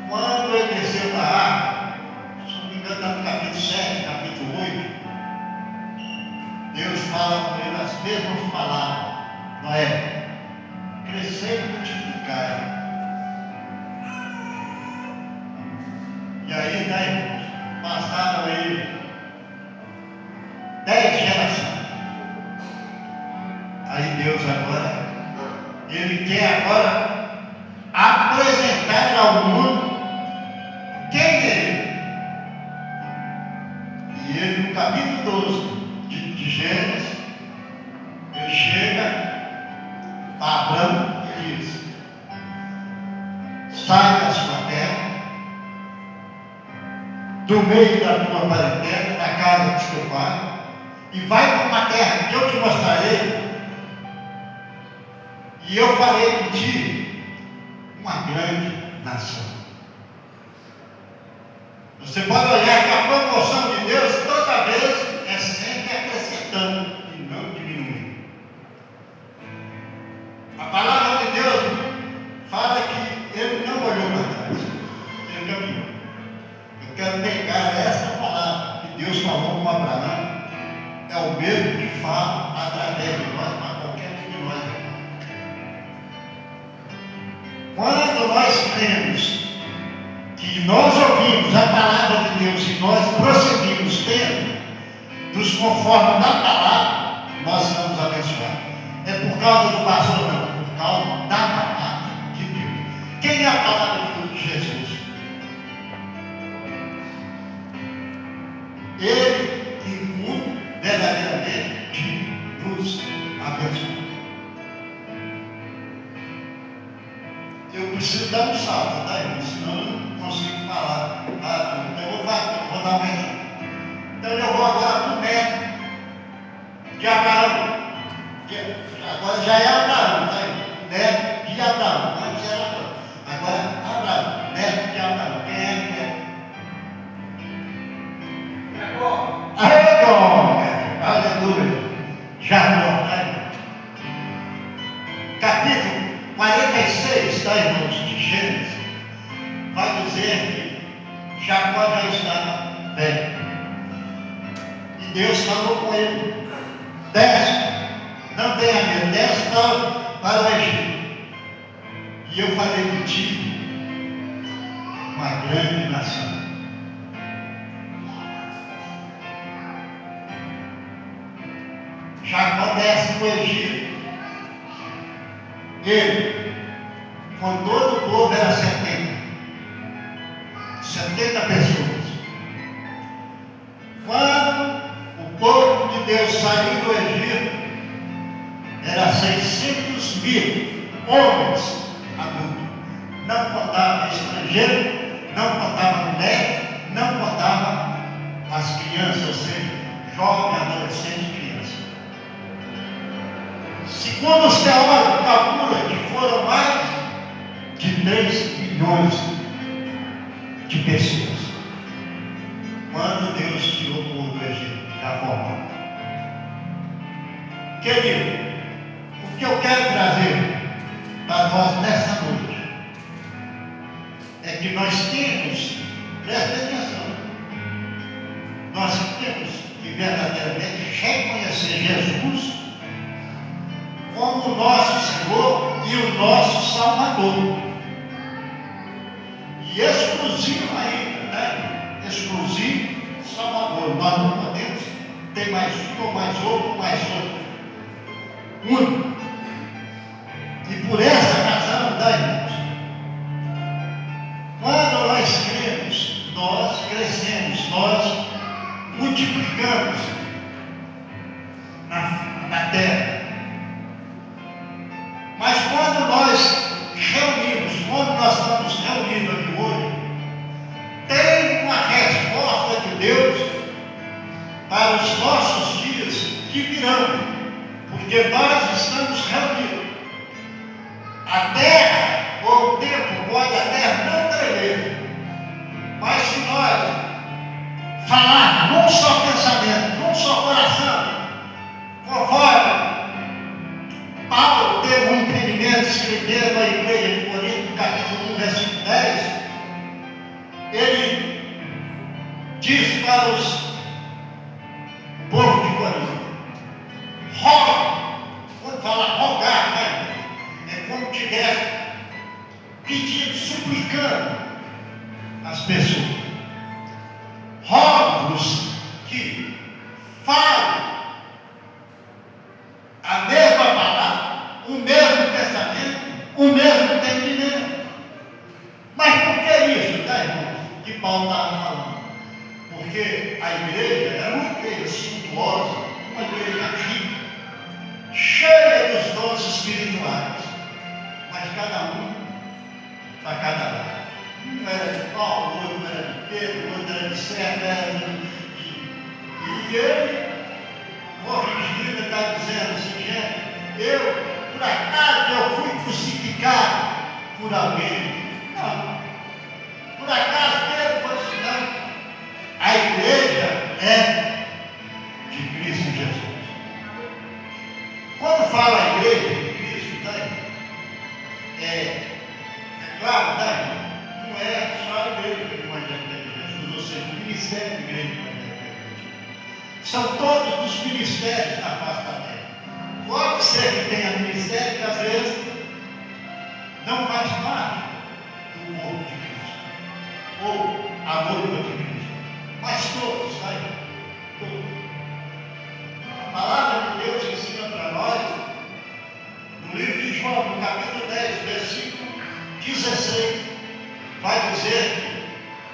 quando ele desceu da água, se não me engano, está no capítulo 7, capítulo 8, Deus fala com ele as mesmas palavras. Noé, crescer e multiplicar. E aí, tá, irmãos, passaram aí 10 gerações. Aí Deus agora, Ele quer agora apresentar ao mundo quem é Ele. E Ele, no capítulo 12 de Gênesis, Ele chega a Abraão e diz: sai da sua terra, do meio da tua parentela, da casa do teu pai, e vai para uma terra que eu te mostrarei. E eu farei de ti uma grande nação. Você pode olhar que a promoção de Deus toda vez é sempre acrescentando e não diminuindo. A palavra de Deus fala que ele não olhou para trás, ele caminhou. Eu quero pegar essa palavra que Deus falou com Abraão, é o mesmo que fala através de nós para qualquer um de nós. Quando nós cremos que nós ouvimos a palavra de Deus e nós prosseguimos tendo, nos conforme da palavra, nós estamos abençoados. É por causa do pastor, não, por causa da palavra de Deus. Quem é a palavra de Deus de Jesus? Ele que verdadeiramente nos abençoa. Eu preciso dar um salto, tá, irmão? Senão eu não consigo falar. Então eu vou dar um exemplo. Então eu vou agora para o neto de Abraão. Agora já é Abraão, tá, irmão? Neto de Abraão. Antes era Abraão. Agora Abraão, neto de Abraão. Quem é que é? Aleluia. Jacó, tá, irmão? Capítulo 46, tá, irmãos, de Gênesis, vai dizer que Jacó já estava velho. E Deus falou com ele: desce, não tenha medo, desce para o Egito. E eu farei de ti uma grande nação. Jacó desce para o Egito. Ele, com todo o povo, era 70 pessoas. Quando o povo de Deus saiu do Egito, era 600.000 homens adultos. Não contava estrangeiro, não contava mulher, não contava as crianças, ou seja, jovem, adolescente e criança. Segundo os teólogos, calcula que foram mais de 3 milhões de pessoas. Quando Deus tirou o povo do Egito, da forma. Querido, o que eu quero trazer para nós nessa noite é que nós temos, presta atenção, nós temos que verdadeiramente reconhecer Jesus como o nosso Senhor e o nosso Salvador. E exclusivo ainda, né? Exclusivo Salvador. Nós não podemos ter mais um, ou mais outro, ou mais outro. Único. E por essa razão, tá, irmãos? Quando nós cremos, nós crescemos, nós multiplicamos na terra. Mas quando nós reunimos, como nós estamos reunidos aqui hoje, tem uma resposta de Deus para os nossos dias que virão, porque nós estamos reunidos. A terra, ou o tempo, pode a terra não tremer, mas se nós falarmos num só pensamento, num só coração, conforme Paulo teve um entendimento escrevendo à igreja de Corinto, capítulo 1, versículo 10, ele diz para os povo de Corinto: roga, quando fala rogar, né? É como tivesse pedindo, suplicando as pessoas. Rogo-vos que falem a mesma palavra, o mesmo pensamento, o mesmo entendimento. Mas por que isso, tá, irmãos? Que Paulo estava falando? Porque a igreja era uma igreja suntuosa, uma igreja rica, cheia dos dons espirituais, mas cada um para cada lado. Um era de Paulo, o outro era de Pedro, o outro era de Sérgio, e ele, corrigindo, está dizendo assim: gente, eu por acaso eu fui crucificado por alguém. Não. Por acaso Pedro foi ensinando. A igreja é de Cristo Jesus. Quando fala a igreja de Cristo, tá? É claro, tá? Não é só a igreja do Evangelho de Jesus, ou seja, o ministério da igreja do Evangelho de Jesus. São todos os ministérios na face da terra. Pode ser que tenha ministério que às vezes não faz parte do corpo de Cristo, ou a noiva de Cristo, mas todos, sabe? Todos. A palavra de Deus ensina para nós, no livro de João, no capítulo 10, versículo 16, vai dizer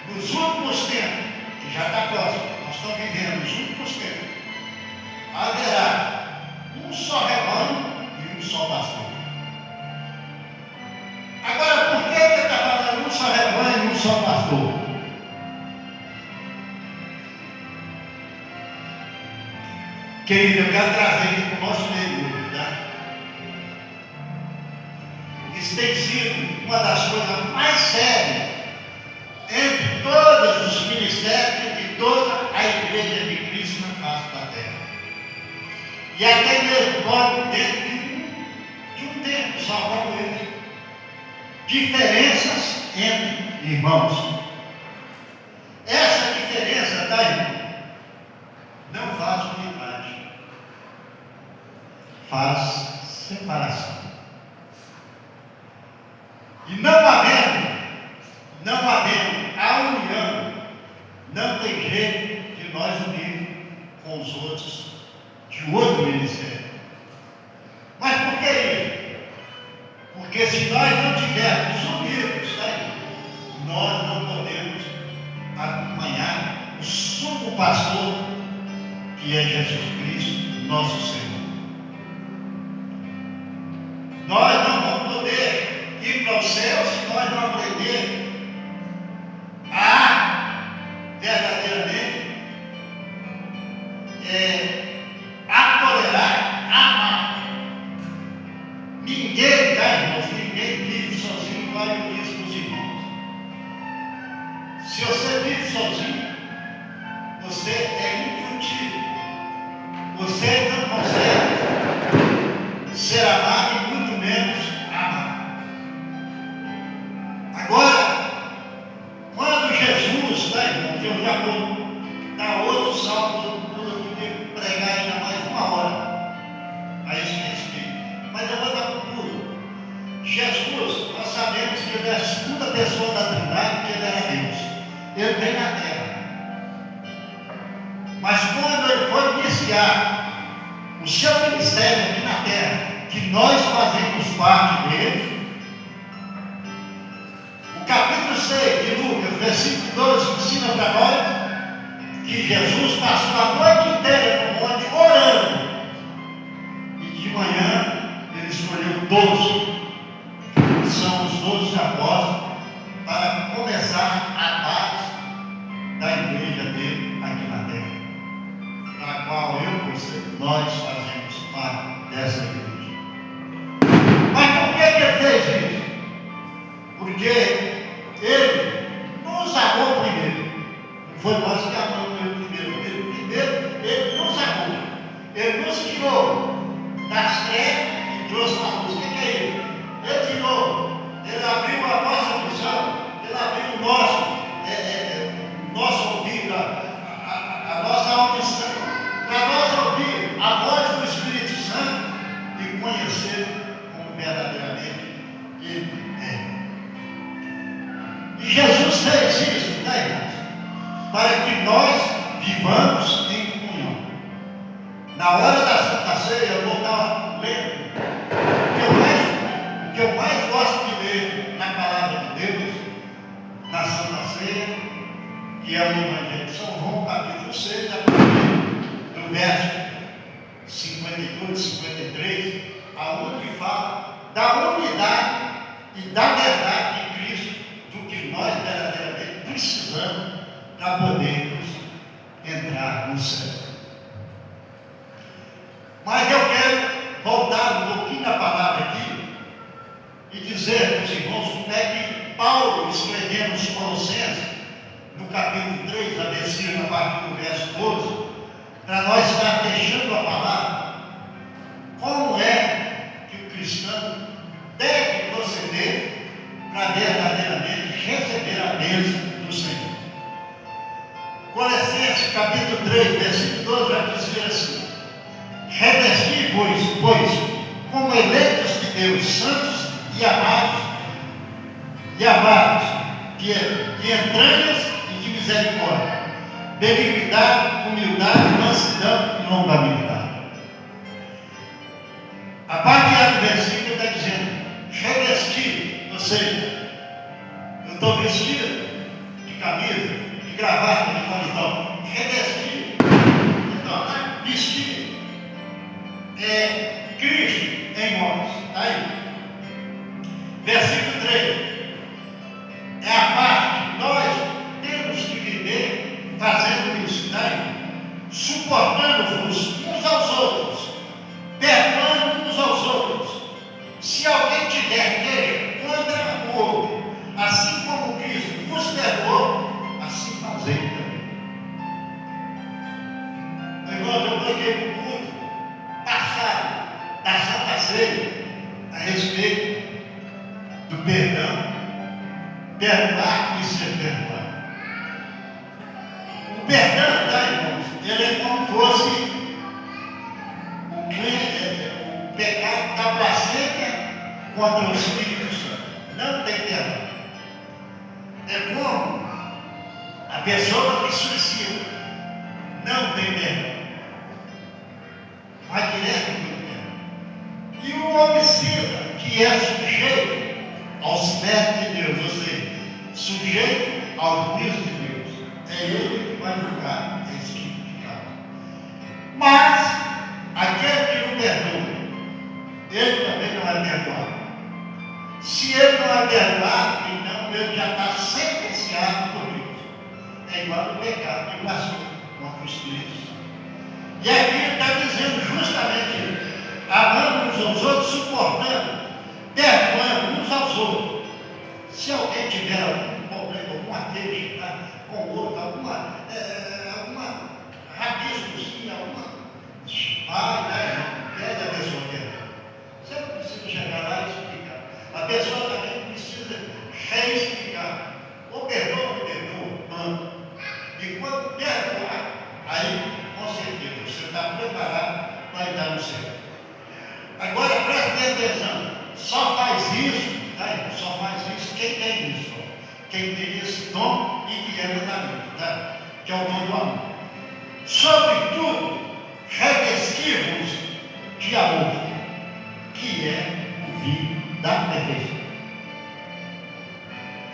que nos últimos tempos, que já está próximo, nós estamos vivendo nos últimos tempos, haverá um só rebanho e um só pastor. Agora, por que ele está falando um só rebanho e um só pastor? Querido, eu quero trazer isso para o nosso meio, tá? Isso tem sido uma das coisas mais sérias entre todos os ministérios e toda a igreja de Cristo na face da terra. E até mesmo logo dentro de um tempo só como esse. Diferenças entre irmãos. Essa diferença, tá, irmão? Não faz unidade. Faz separação. E não havendo a união, não tem jeito de nós unirmos com os outros de outro ministério. Mas por que isso? Porque se nós não tivermos unidos, tá? Nós não podemos acompanhar o sumo pastor, que é Jesus Cristo, nosso Senhor. Nós não vamos poder ir para o céu se nós não aprendermos a verdadeiramente a tolerar, a amar. Ninguém, tá, irmãos? Ninguém vive sozinho, vai unir com os irmãos. Se você vive sozinho, você é infrutífero. Você não consegue ser amado e muito menos amar. Agora, quando Jesus, tá, irmãos? Eu já vou dar outro salmo, eu podia pregar ainda mais uma hora a esse respeito. Mas eu vou dar um pulo. Jesus, nós sabemos que ele é a segunda pessoa da Trindade, que ele era Deus. Ele vem na terra. Mas quando ele foi iniciar o seu ministério aqui na terra, que nós fazemos parte dele, o capítulo 6 de Lucas, versículo 12, ensina para nós que Jesus passou a noite inteira no monte orando. E de manhã ele escolheu 12, que são os 12 apóstolos, para começar a base da igreja dele aqui na terra, na qual eu, você, nós fazemos parte dessa igreja. Mas por que ele fez isso? Porque ele nos amou primeiro. Não foi nós que amamos ele primeiro. Ele nos amou. Ele nos tirou das trevas e trouxe para a luz. O que é isso? Ele tirou, ele abriu a nossa visão, ele abriu o nosso ouvido, a nossa audição, para nós ouvir a voz do Espírito Santo e conhecer como verdadeiramente ele é. E Jesus fez isso, tá, irmãos? Para que nós vivamos em comunhão. Na hora da Santa Ceia, eu vou estar lendo o que eu mais gosto de ler na palavra de Deus, na Santa Ceia, que é o Evangelho de São João, capítulo 6, a partir do verso 52, 53, aonde fala da unidade e da verdade de Cristo, do que nós verdadeiramente precisamos para podermos entrar no céu. Mas eu quero voltar um pouquinho na palavra Paulo, escrevendo os Colossenses, no capítulo 3, a descer a partir do verso 12, para nós estar fechando a palavra, como é que o cristão deve proceder para verdadeiramente receber a bênção do Senhor. Colossenses capítulo 3, versículo 12, vai dizer assim: revestir-vos, pois, como eleitos de Deus, santos e amados, de entranhas e de misericórdia, benignidade, humildade, mansidão e longanimidade. A parte A do versículo está dizendo revestir, ou seja, eu estou vestido de camisa, de gravata, de paletó. Revestir, então, vestir é Cristo em nós. Está aí. Versículo 3. É a parte que nós temos que viver fazendo isso. Está aí. Suportando-vos uns aos outros, perdoando uns aos outros. Se alguém tiver queixa contra o outro, assim como Cristo vos perdoou, assim fazei também. Irmãos, eu preguei no culto passado da Santa Ceia a respeito do perdão, perdoar e ser perdoado. O perdão, tá, irmãos, ele é como fosse o pecado da blasfêmia contra o Espírito Santo. Não tem perdão. É como a pessoa que suicida. Não tem perdão. Vai direto para o perdão. E o homicida, que é sujeito aos pés de Deus, ou seja, sujeito ao juízo de Deus, é ele que vai julgar esse tipo de caso. Mas aquele que não perdoa, ele também não é perdoado. Se ele não é perdoado, então ele já está sentenciado por Deus. É igual o pecado de blasfêmia contra o Espírito Santo. E aqui ele está dizendo justamente isso: amando uns aos outros, suportando, perdoando uns aos outros. Se alguém tiver algum problema, alguma queixa com o outro, alguma rabiscozinha, alguma pede a pessoa perdão. Você não precisa chegar lá e explicar. A pessoa também precisa reexplicar. Ou perdoa, ou perdoa, manda. E quando perdoar, aí, com certeza, você está preparado para entrar no céu. Agora, preste bem atenção. Só faz isso, tá? Só faz isso quem tem isso. Quem tem esse dom e que é verdadeiro, tá? Que é o dom do amor. Sobretudo, revestir-vos de amor, que é o vinho da perfeição.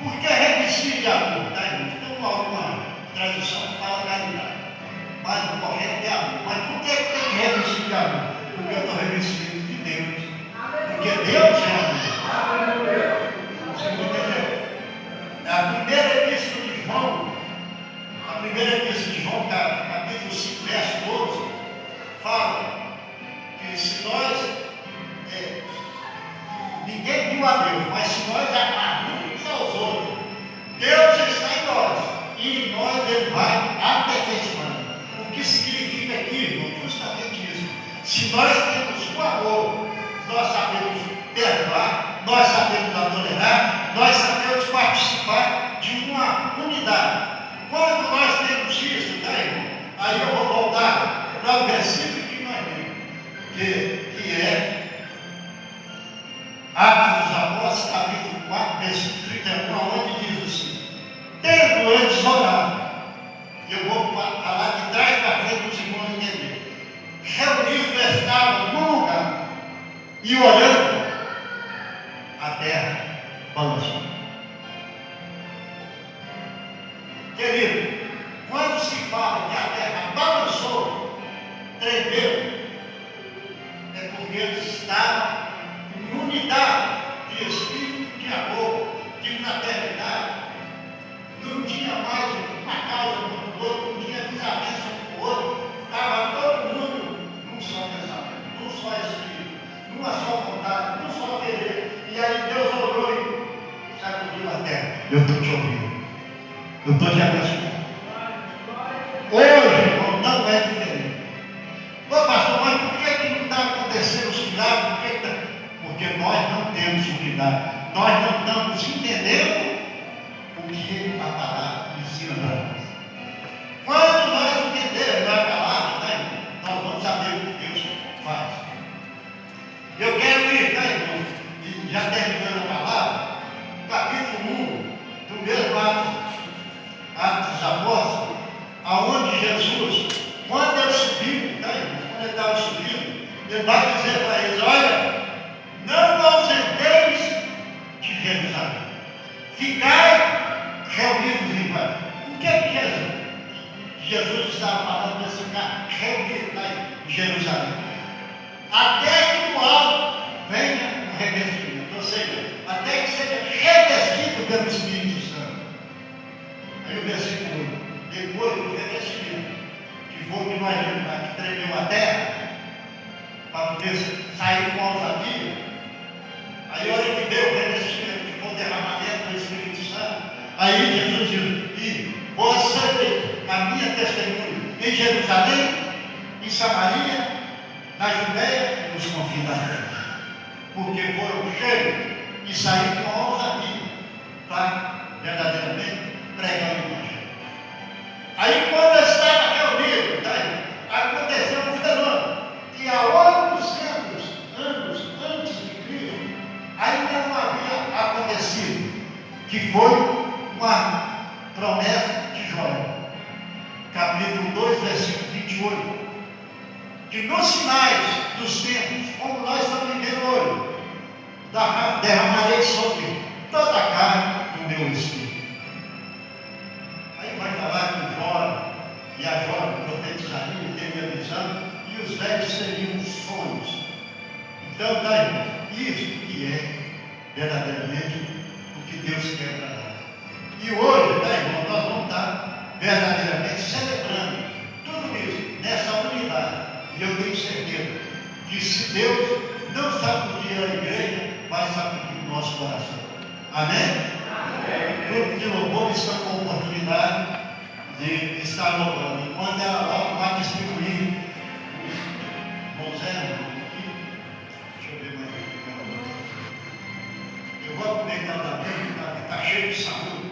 Por que revestir de amor? Tá? Então, alguma tradução fala caridade, mas o correto é amor. Mas por que tem que revestir de amor? Porque eu estou revestido de Deus. Porque Deus é amor. Você entendeu? A primeira epístola de João, capítulo 5, verso 12, fala que se nós, ninguém viu a Deus, mas se nós amarmos uns aos outros, Deus está em nós, e em nós Ele vai aperfeiçoando. O que significa aqui, irmão, justamente isso. Se nós temos o amor, nós sabemos perdoar, nós sabemos tolerar, nós sabemos participar de uma unidade. Quando nós temos isso, tá, irmão? Aí eu vou voltar para o versículo que nós lemos, que é Atos dos Apóstolos, capítulo 4, versículo 31, onde diz assim: tendo antes orado, eu vou falar de trás para frente para os irmãos entenderem. Reunidos estavam num lugar e olhando, a terra balançou. Querido, quando se fala que a terra balançou, tremeu, é porque eles estavam em unidade de espírito, de amor, de fraternidade. Não tinha mais uma causa contra o outro, não tinha desavença com o outro. Estava todo mundo num só pensamento, num só espírito, numa só vontade, num só querer. E aí Deus orou e sacudiu tua terra. Eu estou te ouvindo. Eu estou te abençoando. Hoje, irmão, não é diferente. Ô pastor, mas por que não está acontecendo os milagres? Porque nós não temos o milagre. Nós não estamos entendendo o que a palavra ensina para nós. Quando nós entendermos a palavra, né, nós vamos saber o que Deus faz. Eu quero ir, tá, irmão? E já terminando a palavra, capítulo 1 do mesmo Atos dos Apóstolos, aonde Jesus, quando ele subiu, tá, irmão? Quando ele estava subindo, ele vai dizer para eles: olha, não ausenteis de Jerusalém, ficai reunidos em paz. O que é que Jesus estava falando para ficar reunido lá em Jerusalém? Até que do alto venha o revestimento, ou seja, até que seja revestido pelo Espírito Santo. Aí o versículo 8, depois do revestimento, que foi o que nós vimos lá, que tremeu a terra, para poder sair com ousadia. Aí a hora que deu o revestimento, que foi o derramamento do Espírito Santo, aí Jesus diz: e vós sereis a minha testemunha em Jerusalém, em Samaria, na Judéia e nos confins da terra. Porque foram cheios e saíram com ousadia para verdadeiramente pregar o Evangelho. Aí quando eu estava reunido, aconteceu um fenômeno que há 800 anos antes de Cristo ainda não havia acontecido, que foi uma promessa de Joel, capítulo 2, versículo 28, que nos sinais dos tempos, como nós estamos vivendo hoje, derramarei sobre toda a carne do meu espírito. Aí vai falar que Jó e a Jó profetizariam, teriam a visão, e os velhos seriam sonhos. Então, tá, irmão, isso que é verdadeiramente o que Deus quer para nós. E hoje, tá, irmão, nós vamos estar verdadeiramente celebrando tudo isso, nessa unidade. E eu tenho certeza que se Deus não sacudir a igreja, vai sacudir o nosso coração. Amém? O grupo de louvor está com a oportunidade de estar louvando. Quando ela logo vai distribuir os bonzés, deixa eu ver mais aqui. Eu vou aproveitar também, está cheio de saúde.